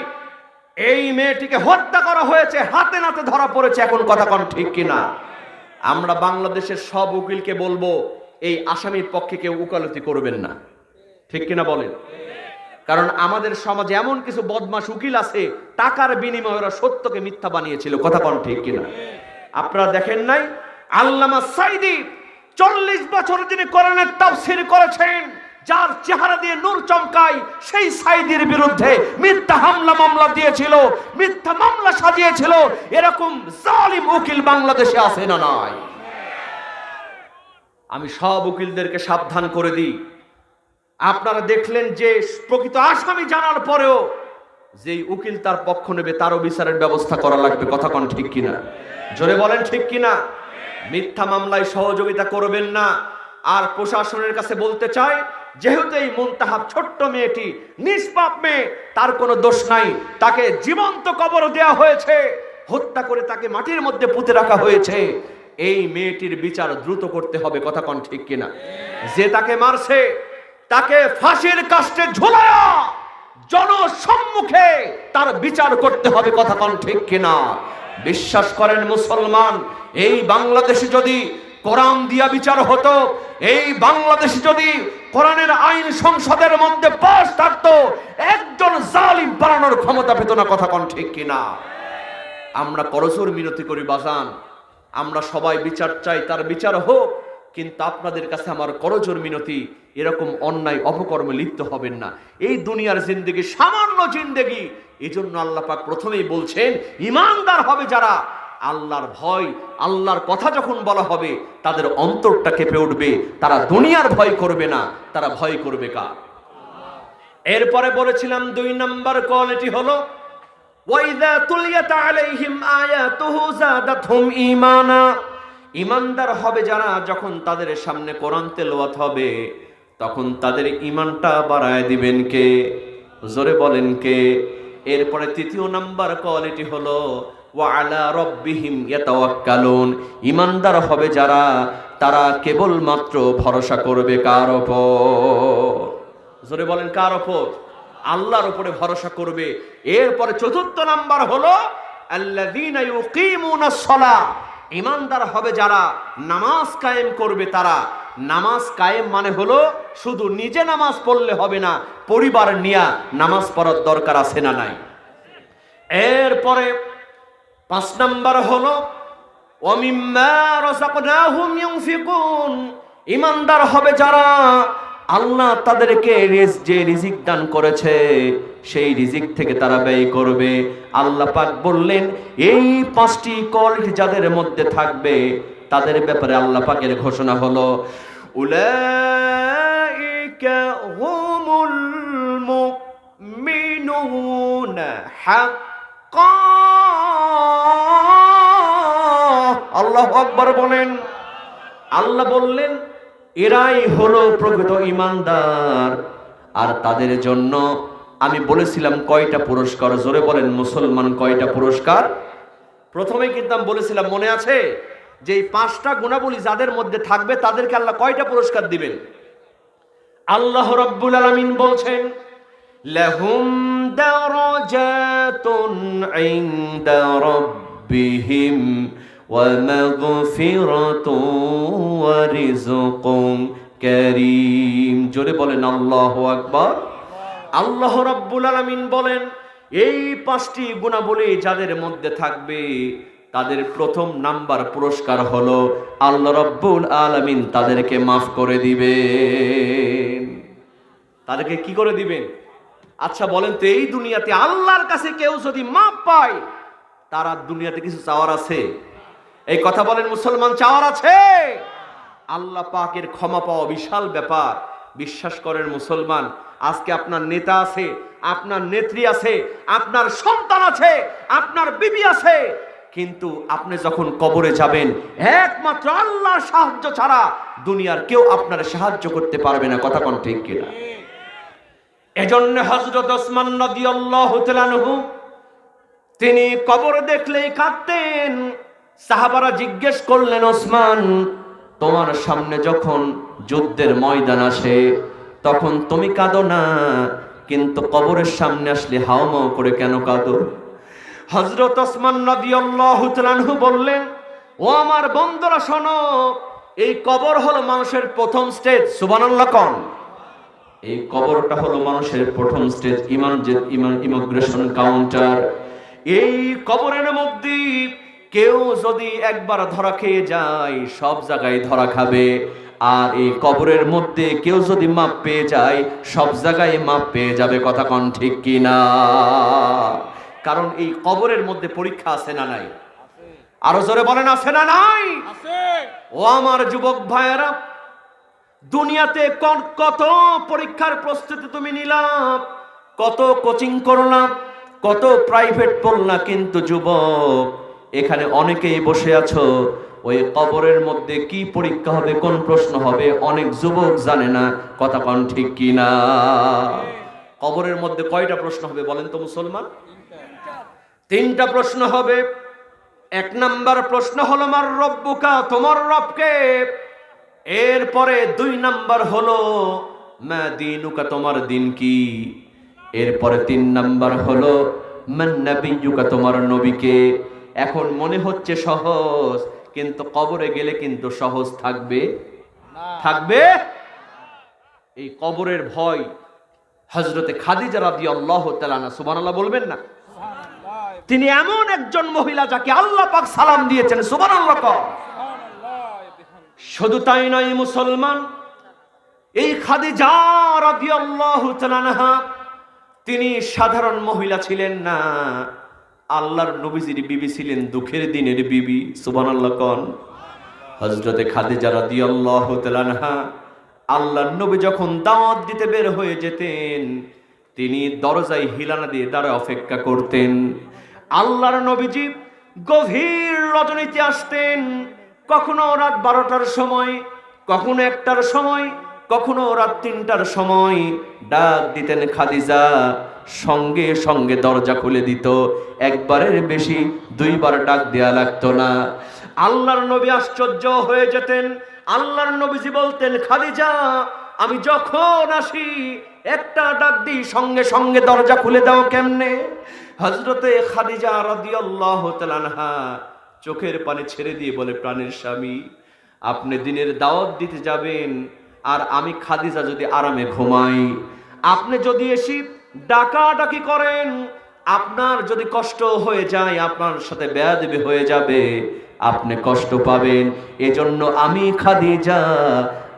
এই মেয়েটিকে হত্যা করা হয়েছে, হাতে নাতে ধরা পড়েছে। এখন কথা কোন ঠিক কিনা? আমরা বাংলাদেশের সব উকিলকে বলবো, এই আসামির পক্ষে কেউ উকালতি করবেন না। ঠিক কিনা বলেন? কারণ আমাদের সমাজে এমন কিছু বদমাশ উকিল আছে, টাকার বিনিময়ে ওরা সত্যকে মিথ্যা বানিয়েছিল। কথা কোন ঠিক কিনা? আপনারা দেখেন নাই, আল্লামা সাইদি 40 বছর যিনি কোরআনের তাফসীর করেছেন, যার চেহারা দিয়ে নূর চমকায়, সেই সাইদির বিরুদ্ধে মিথ্যা মামলা দিয়েছিল, মিথ্যা মামলা সাজিয়েছিল। এরকম জালিম উকিল বাংলাদেশে আছে না নাই? আমি সব উকিলদেরকে সাবধান করে দিই, আপনারা দেখলেন যে প্রকৃত আসামি জানার পরেও যেই উকিল তার পক্ষ নেবে, তারও বিচারের ব্যবস্থা করা লাগবে। কথা কোন ঠিক কিনা? জোরে বলেন ঠিক কিনা? মিথ্যা মামলায় সহযোগিতা করবেন না। আর প্রশাসনের কাছে বলতে চাই, যেহেতু এই মুনতাহাব ছোট্ট মেয়েটি নিষ্পাপ মেয়ে, তার কোনো দোষ নাই, তাকে জীবন্ত কবর দেওয়া হয়েছে, হত্যা করে তাকে মাটির মধ্যে পুঁতে রাখা হয়েছে। এই মেয়েটির বিচার দ্রুত করতে হবে। কথা কোন ঠিক কিনা? যে তাকে মারছে তাকে ফাঁসির কাস্টে ঝুলায়া জনসম্মুখে তার বিচার করতে হবে। কথা কোন ঠিক কিনা? বিশ্বাস করেন মুসলমান, এই বাংলাদেশে যদি কোরআন দিয়া বিচার হতো, এই বাংলাদেশে যদি কোরআনের আইন সংসদের মধ্যে পাস থাকতো, একজন জালিম বানানোর ক্ষমতা পেত না। কথা কোন ঠিক কিনা? আমরা করজোর মিনতি করি বাজান, আমরা সবাই বিচার চাই, তার বিচার হোক, কিন্তু আপনাদের কাছে আমার করজোর মিনতি, এরকম অন্যায় অপকর্মে লিপ্ত হবেন না। এই দুনিয়ার জিন্দেগি সামান্য জিন্দেগি। এই জন্য আল্লাহ পাক প্রথমেই বলছেন, ঈমানদার হবে যারা, আল্লাহর ভয়, আল্লাহর কথা যখন বলা হবে তাদের অন্তরটা কেঁপে উঠবে। তারা দুনিয়ার ভয় করবে না, তারা ভয় করবে কার? এরপরে বলেছিলাম 2 নম্বর কোয়ালিটি হলো, ওয়াইযা তুলিয়াত আলাইহিম আয়াতুহু যাদাতহুম ঈমানা। ঈমানদার হবে যারা, যখন তাদের সামনে কোরআন তেলাওয়াত হবে তখন তাদের ঈমানটা বাড়ায় দিবেন কে? জোরে বলেন কে? এরপরে 3 নম্বর কোয়ালিটি হলো, ওয়া আলা রাব্বিহিম ইয়াতাওয়াক্কালুন। ঈমানদার হবে যারা, তারা কেবলমাত্র ভরসা করবে কার উপর? জোরে বলেন কার উপর? আল্লাহর উপরে ভরসা করবে। এরপরে 4 নাম্বার হলো, আল্লাযীনা ইউকিমুনাস সালাহ। ঈমানদার হবে যারা, নামাজ কায়েম করবে তারা। নামাজ কায়েম মানে হলো শুধু নিজে নামাজ পড়লে হবে না, পরিবার নিয়ে নামাজ পড়ার দরকার আছে না নাই? এরপরে 5 নাম্বার হলো, ওয়া মিম্মা রাযাকনাহুম ইউনফিকুন, ঈমানদার হবে যারা আল্লাহ তাদেরকে যে রিজিক দান করেছে সেই রিজিক থেকে তারা ব্যয় করবে। আল্লাহ পাক বললেন এই 5টি কোয়ালিটি যাদের মধ্যে থাকবে তাদের ব্যাপারে আল্লাহ পাকের ঘোষণা হলো উলাইকা হুমুল মুমিনুনা হাক্কান। আল্লাহু আকবার বলেন। আল্লাহ বললেন এরাই হলো প্রকৃত ঈমানদার। আর তাদের জন্য আমি বলেছিলাম কয়টা পুরস্কার, জোরে বলেন মুসলমান, কয়টা পুরস্কার? প্রথমে কিন্তু আমি বলেছিলাম, মনে আছে, যে এই 5টা গুণাবলী যাদের মধ্যে থাকবে তাদেরকে আল্লাহ কয়টা পুরস্কার দিবেন? আল্লাহ রাব্বুল আলামিন বলছেন লাহুম দারাজাতুন ইনদা রাব্বিহিম ওয়া মাগফিরাতুন ওয়া রিজকুন কারীম। জোরে বলেন আল্লাহু আকবার। আল্লাহ রাব্বুল আলামিন বলেন এই 5টি গুণাবলী যাদের মধ্যে থাকবে তাদের প্রথম নাম্বার পুরস্কার হলো আল্লাহ রাব্বুল আলামিন তাদেরকে মাফ করে দিবেন। তাদেরকে কি করে দিবেন? আচ্ছা বলেন তো, এই দুনিয়াতে আল্লাহর কাছে কেউ যদি মাফ পায় তার দুনিয়াতে কিছু চাওয়ার আছে? এই কথা বলেন মুসলমান, চাওয়ার আছে? আল্লাহ পাকের ক্ষমা পাওয়া বিশাল ব্যাপার। বিশ্বাস করেন মুসলমান, আজকে আপনার নেতা আছে, আপনার নেত্রী আছে, আপনার সন্তান আছে, আপনার বিবি আছে, কিন্তু আপনি যখন কবরে যাবেন একমাত্র আল্লাহর সাহায্য ছাড়া দুনিয়ার কেউ আপনার সাহায্য করতে পারবে না। কথা কোন ঠিক কিনা? এজন্য হযরত ওসমান রাদিয়াল্লাহু তাআলা আনহু তিনি কবর দেখলেই কাঁদতেন। সাহাবারা জিজ্ঞেস করলেন, ওসমান তোমার সামনে যখন যুদ্ধের ময়দান আসে তখন তুমি কাঁদো না, কিন্তু কবরের সামনে আসলে হাওমাও করে কেন কাঁদো? হযরত ওসমান রাদিয়াল্লাহু তাআলা আনহু বললেন, ও আমার বন্ধুরা শোনো, এই কবর হলো মানুষের প্রথম স্টেজ। সুবহানাল্লাহ কোন? এই কবরটা হলো মানুষের প্রথম স্টেজ, ইমিগ্রেশন কাউন্টার। এই কবরের মধ্যে কেউ যদি একবার ধরা খেয়ে যায় সব জায়গায় ধরা খাবে, আর এই কবরের মধ্যে কেউ যদি মাপ পেয়ে যায় সব জায়গায় মাপ পেয়ে যাবে। কথা কোন ঠিক কিনা? কারণ এই কবরের মধ্যে পরীক্ষা আছে না নাই? আরো জোরে বলেন, আছে না নাই? ও আমার যুবক ভাইয়েরা, দুনিয়াতে কত পরীক্ষার প্রস্তুতি তুমি নিলাম, কত কোচিং করলাম, কত প্রাইভেট পড়লাম, কিন্তু যুবক এখানে অনেকেই বসে আছো, ওই কবরের মধ্যে কি পরীক্ষা হবে, কোন প্রশ্ন হবে অনেক যুবক জানে না। কথা কোন ঠিক কিনা? কবরের মধ্যে কয়টা প্রশ্ন হবে বলেন তো মুসলমান? 3টা প্রশ্ন হবে। 1 নাম্বার প্রশ্ন হলো মার রব্বুকা, তোমার রবকে। এরপরে 2 নাম্বার হলো মা দীনুকা, তোমার দিন কি। এরপরে 3 নাম্বার হলো মান নাবিয়্যুকা, তোমার নবীকে। এখন মনে হচ্ছে সহজ, কিন্তু কবরে গেলে কিন্তু সহজ থাকবে থাকবে এই কবরের ভয় হযরতে খাদিজা রাদিয়াল্লাহু তাআলা আনহা, সুবহানাল্লাহ বলবেন না? তিনি এমন একজন মহিলা যাকে আল্লাহ পাক সালাম দিয়েছেন। সুবহানাল্লাহ। শুধু তাই নয় মুসলমান, এই খাদিজা রাদিয়াল্লাহু তাআলা আনহা তিনি সাধারণ মহিলা ছিলেন না, আল্লাহর নবীজির বিবি ছিলেন, দুঃখের দিনের বিবি। সুবহানাল্লাহ কোন? হযরতে খাদিজা রাদিয়াল্লাহু তাআলা আনহা আল্লাহর নবী যখন দাওয়াত দিতে বের হয়ে যেতেন তিনি দরজায় হিলানা দিয়ে দাঁড়ায় অপেক্ষা করতেন। আল্লাহর নবীজি গভীর রজনীতে আসতেন, কখনো রাত 12টার সময়, কখনো 1টার সময়, কখনো রাত 3টার সময় ডাক দিতেন খাদিজা, সঙ্গে সঙ্গে দরজা খুলে দিত। একবারের বেশি 2বার ডাক দেয়া লাগতো না। আল্লাহর নবী আশ্চর্য হয়ে যেতেন। আল্লাহর নবীজি বলতেন, খাদিজা আমি যখন আসি একটা ডাক দিই সঙ্গে সঙ্গে দরজা খুলে দাও কেমনে? হযরতে খাদিজা রাদিয়াল্লাহু তাআলা আনহা চোখের পানি ছেড়ে দিয়ে বলে, প্রাণের স্বামী আপনি দিনের দাওয়াত দিতে যাবেন আর আমি খাদিজা যদি আরামে ঘুমাই, আপনি যদি এসে ডাকাডাকি করেন, আপনার যদি কষ্ট হয়ে যায়, আপনার সাথে বেয়াদবি হয়ে যাবে, আপনি কষ্ট পাবেন। এজন্য আমি খাদিজা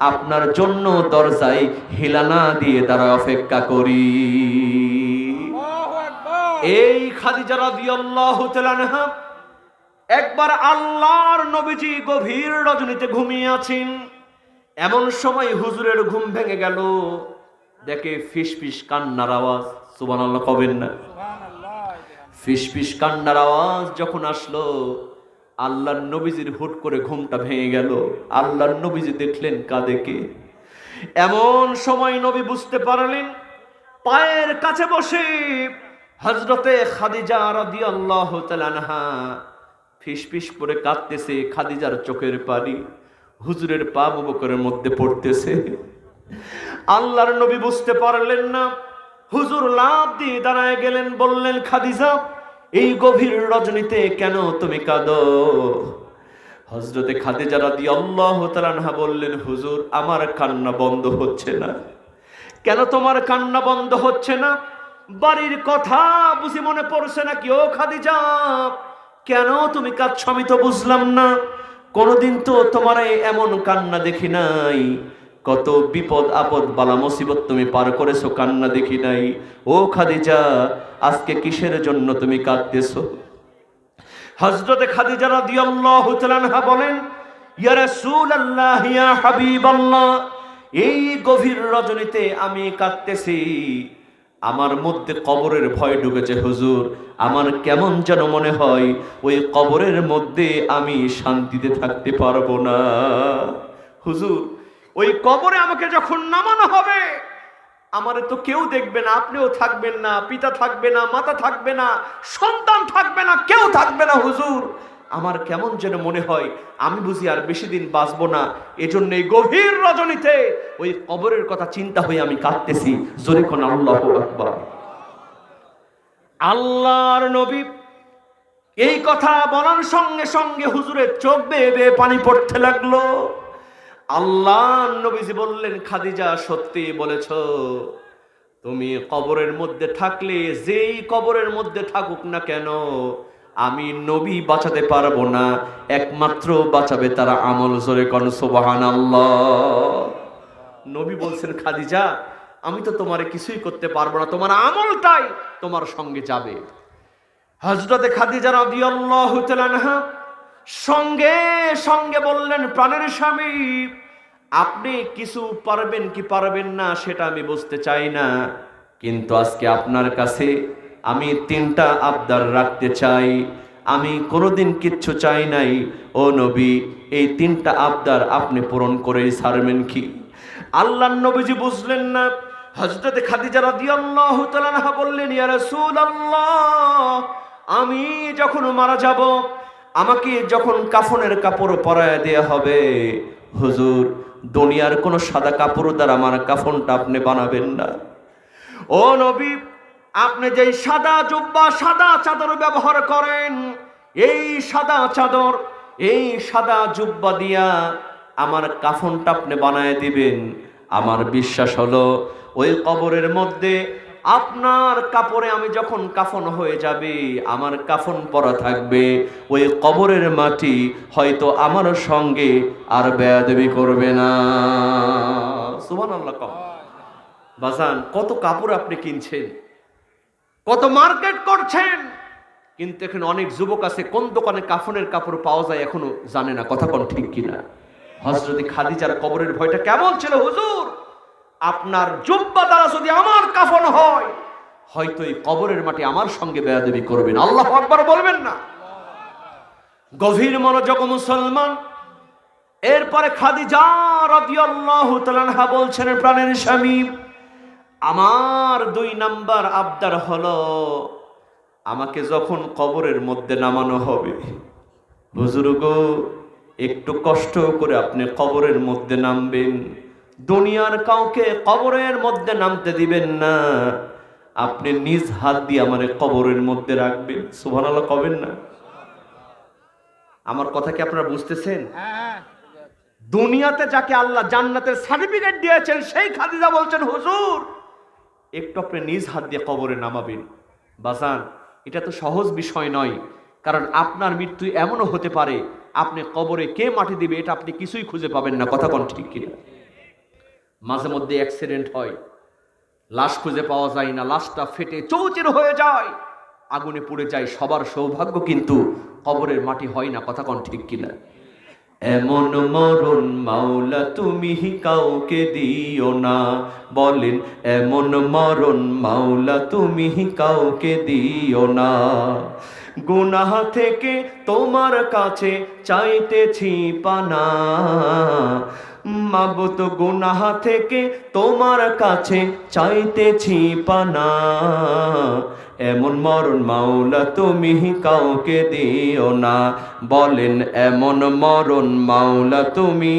আপনার জন্য দরজায় হেলানা দিয়ে তারা অপেক্ষা করি। এই খাদিজা রাদিয়াল্লাহু তাআলা আনহা একবার আল্লাহর নবীজি গভীর রজনীতে ঘুমিয়ে আছেন। এমন সময় হুজুরের ঘুম ভেঙে গেল, দেখে ফিসফিস কান্নার আওয়াজ। সুবহানাল্লাহ কবেন না? ফিসফিস কান্নার আওয়াজ যখন আসলো, আল্লাহর নবীজির হুট করে ঘুমটা ভেঙে গেল। আল্লাহর নবীজি দেখলেন কাঁদে কে। এমন সময় নবী বুঝতে পারলেন, পায়ের কাছে বসে হযরতে খাদিজা রাদিয়াল্লাহু তাআলা আনহা ফিসফিস করে কাঁদতেছে। খাদিজার চোখের পানি হুজুরের পা মুবারকের মধ্যে পড়তেছে। আল্লাহর নবী বুঝতে পারলেন না। হুজুর লাফ দিয়ে দাঁড়ায় গেলেন, বললেন, খাদিজা, এই গভীর রজনীতে কেন তুমি কাঁদো? হযরতে খাদিজা রাদিয়াল্লাহু তাআলা আনহা বললেন, হুজুর, আমার কান্না বন্ধ হচ্ছে না। কেন তোমার কান্না বন্ধ হচ্ছে না? বাড়ির কথা বুঝি মনে পড়ছে নাকি? ও খাদিজা, কেন তুমি কাঁদছো আমি তো বুঝলাম না। কোনদিন তো তোমার এমন কান্না দেখি নাই। কত বিপদ আপদ বালা মুসিবত তুমি পার করেছো, কান্না দেখি নাই। ও খাদিজা, আজকে কিসের জন্য তুমি কাঁদতেছো? হযরতে খাদিজা রাদিয়াল্লাহু তাআলা আনহা বলেন, ইয়া রাসূলুল্লাহ, ইয়া হাবিবাল্লাহ, এই গভীর রজনীতে আমি কাঁদতেছি। আমার মধ্যে কবরের ভয় ঢুকেছে হুজুর। আমার কেমন যেন মনে হয় ওই কবরের মধ্যে আমি শান্তিতে থাকতে পারবো না। হুজুর, ওই কবরে আমাকে যখন নামানো হবে, আমারে তো কেউ দেখবে না, আপনিও থাকবেন না, পিতা থাকবে না, মাতা থাকবে না, সন্তান থাকবে না, কেউ থাকবে না। হুজুর, আমার কেমন যেন মনে হয় আমি বুঝি আর বেশি দিন বাঁচবো না। এজন্য এই গভীর রজনীতে ওই কবরের কথা চিন্তা হয়ে আমি কাঁদতেছি। জোরে কোন আল্লাহু আকবার। আল্লাহর নবী এই কথা বলার সঙ্গে সঙ্গে হুজুরের চোখ বেয়ে বেয়ে পানি পড়তে লাগলো। আল্লাহর নবীজি বললেন, খাদিজা, সত্যি বলেছ। তুমি কবরের মধ্যে থাকলে যেই কবরের মধ্যে থাকুক না কেন, আমি নবী বাঁচাতে পারবো না। একমাত্র বাঁচাবে তারা আমল। জোরে কোন সুবহানাল্লাহ। নবী বলছেন, খাদিজা, আমি তো তোমারে কিছুই করতে পারবো না, তোমার আমলটাই তোমার সঙ্গে যাবে। হযরতে খাদিজা রাদিয়াল্লাহু তাআলা আনহা সঙ্গে সঙ্গে বললেন, প্রাণের স্বামী, আপনি কিছু পারবেন কি পারবেন না সেটা আমি বুঝতে চাই না, কিন্তু আজকে আপনার কাছে আমি 3টা আবদার রাখতে চাই। আমি কোনোদিন কিচ্ছু চাই নাই। ও নবী, এই 3টা আবদার আপনি পূরণ করেই ছাড়বেন কি? আল্লাহর নবীজি বুঝলেন না। হযরতে খাদিজা রাদিয়াল্লাহু তাআলা আনহা বললেন, ইয়া রাসূলুল্লাহ, আমি যখন মারা যাব, আমাকে যখন কাফনের কাপড় পরায় দেয়া হবে, হুজুর, দুনিয়ার কোন সাদা কাপড় দ্বারা আমার কাফনটা আপনি বানাবেন না। ও নবী, আপনি যেই সাদা জুব্বা, সাদা চাদর ব্যবহার করেন, এই সাদা চাদর, এই সাদা জুব্বা দিয়া আমার কাফনটা আপনি বানায় দিবেন। আমার বিশ্বাস হলো ওই কবরের মধ্যে আপনার কাপড়ে আমি যখন কাফন হয়ে যাবে, আমার কাফন পরা থাকবে, ওই কবরের মাটি হয়তো আমার সঙ্গে আর বেয়াদবি করবে না। সুবহানাল্লাহ। বাজান, কত কাপড় আপনি কিনছেন, কত মার্কেট করছেন, কিন্তু এখানে অনেক যুবক আছে কোন দোকানে কাফনের কাপড় পাওয়া যায় এখনো জানে না। কথা কোন ঠিক কিনা? হযরত খাদিজার কবরের ভয়টা কেমন ছিল? হুজুর, আপনার জুব্বা দ্বারা যদি আমার কাফন হয়, হয়তো এই কবরের মাটি আমার সঙ্গে বেয়াদবি করবেন। আল্লাহু আকবার বলবেন না? গভীর মনোযোগ মুসলমান। এরপরে খাদিজা রাদিয়াল্লাহু তাআলা আনহা বলছেন, প্রাণের স্বামী, আমার 2 নাম্বার আবদার হলো, আমাকে যখন কবরের মধ্যে নামানো হবে, হুজুর গো, একটু কষ্ট করে আপনি কবরের মধ্যে নামবেন। দুনিয়ার কাউকে কবরের মধ্যে নামতে দিবেন না। আপনি নিজ হাত দিয়ে আমারে কবরের মধ্যে রাখবেন। সুবহানাল্লাহ কবেন না? আমার কথা কি আপনারা বুঝতেছেন? দুনিয়াতে যাকে আল্লাহ জান্নাতের সার্টিফিকেট দিয়েছেন, সেই খাদিজা বলছেন, হুজুর, একটু আপনি নিজ হাত দিয়ে কবরে নামাবেন। বাজান, এটা তো সহজ বিষয় নয়, কারণ আপনার মৃত্যু এমনও হতে পারে আপনি কবরে কে মাটি দিবে এটা আপনি কিছুই খুঁজে পাবেন না। কথা কোন ঠিক কিনা? মাঝে মধ্যে অ্যাক্সিডেন্ট হয়, লাশ খুঁজে পাওয়া যায় না, লাশটা ফেটে চৌচির হয়ে যায়, আগুনে পুড়ে যায়। সবার সৌভাগ্য কিন্তু কবরের মাটি হয় না। কথা কোন ঠিক কিনা? এমন মরণ মাওলা তুমি কাউকে দিও না, বলেন এমন মরণ মাওলা তুমি কাউকে দিও না। গুনাহ থেকে তোমার কাছে চাইতেছি পানা, মাবুদ গুনাহ থেকে তোমার কাছে চাইতেছি পানা। এমন মরণ মাওলা তুমি কাউকে দিও না, বলেন এমন মরণ মাওলা তুমি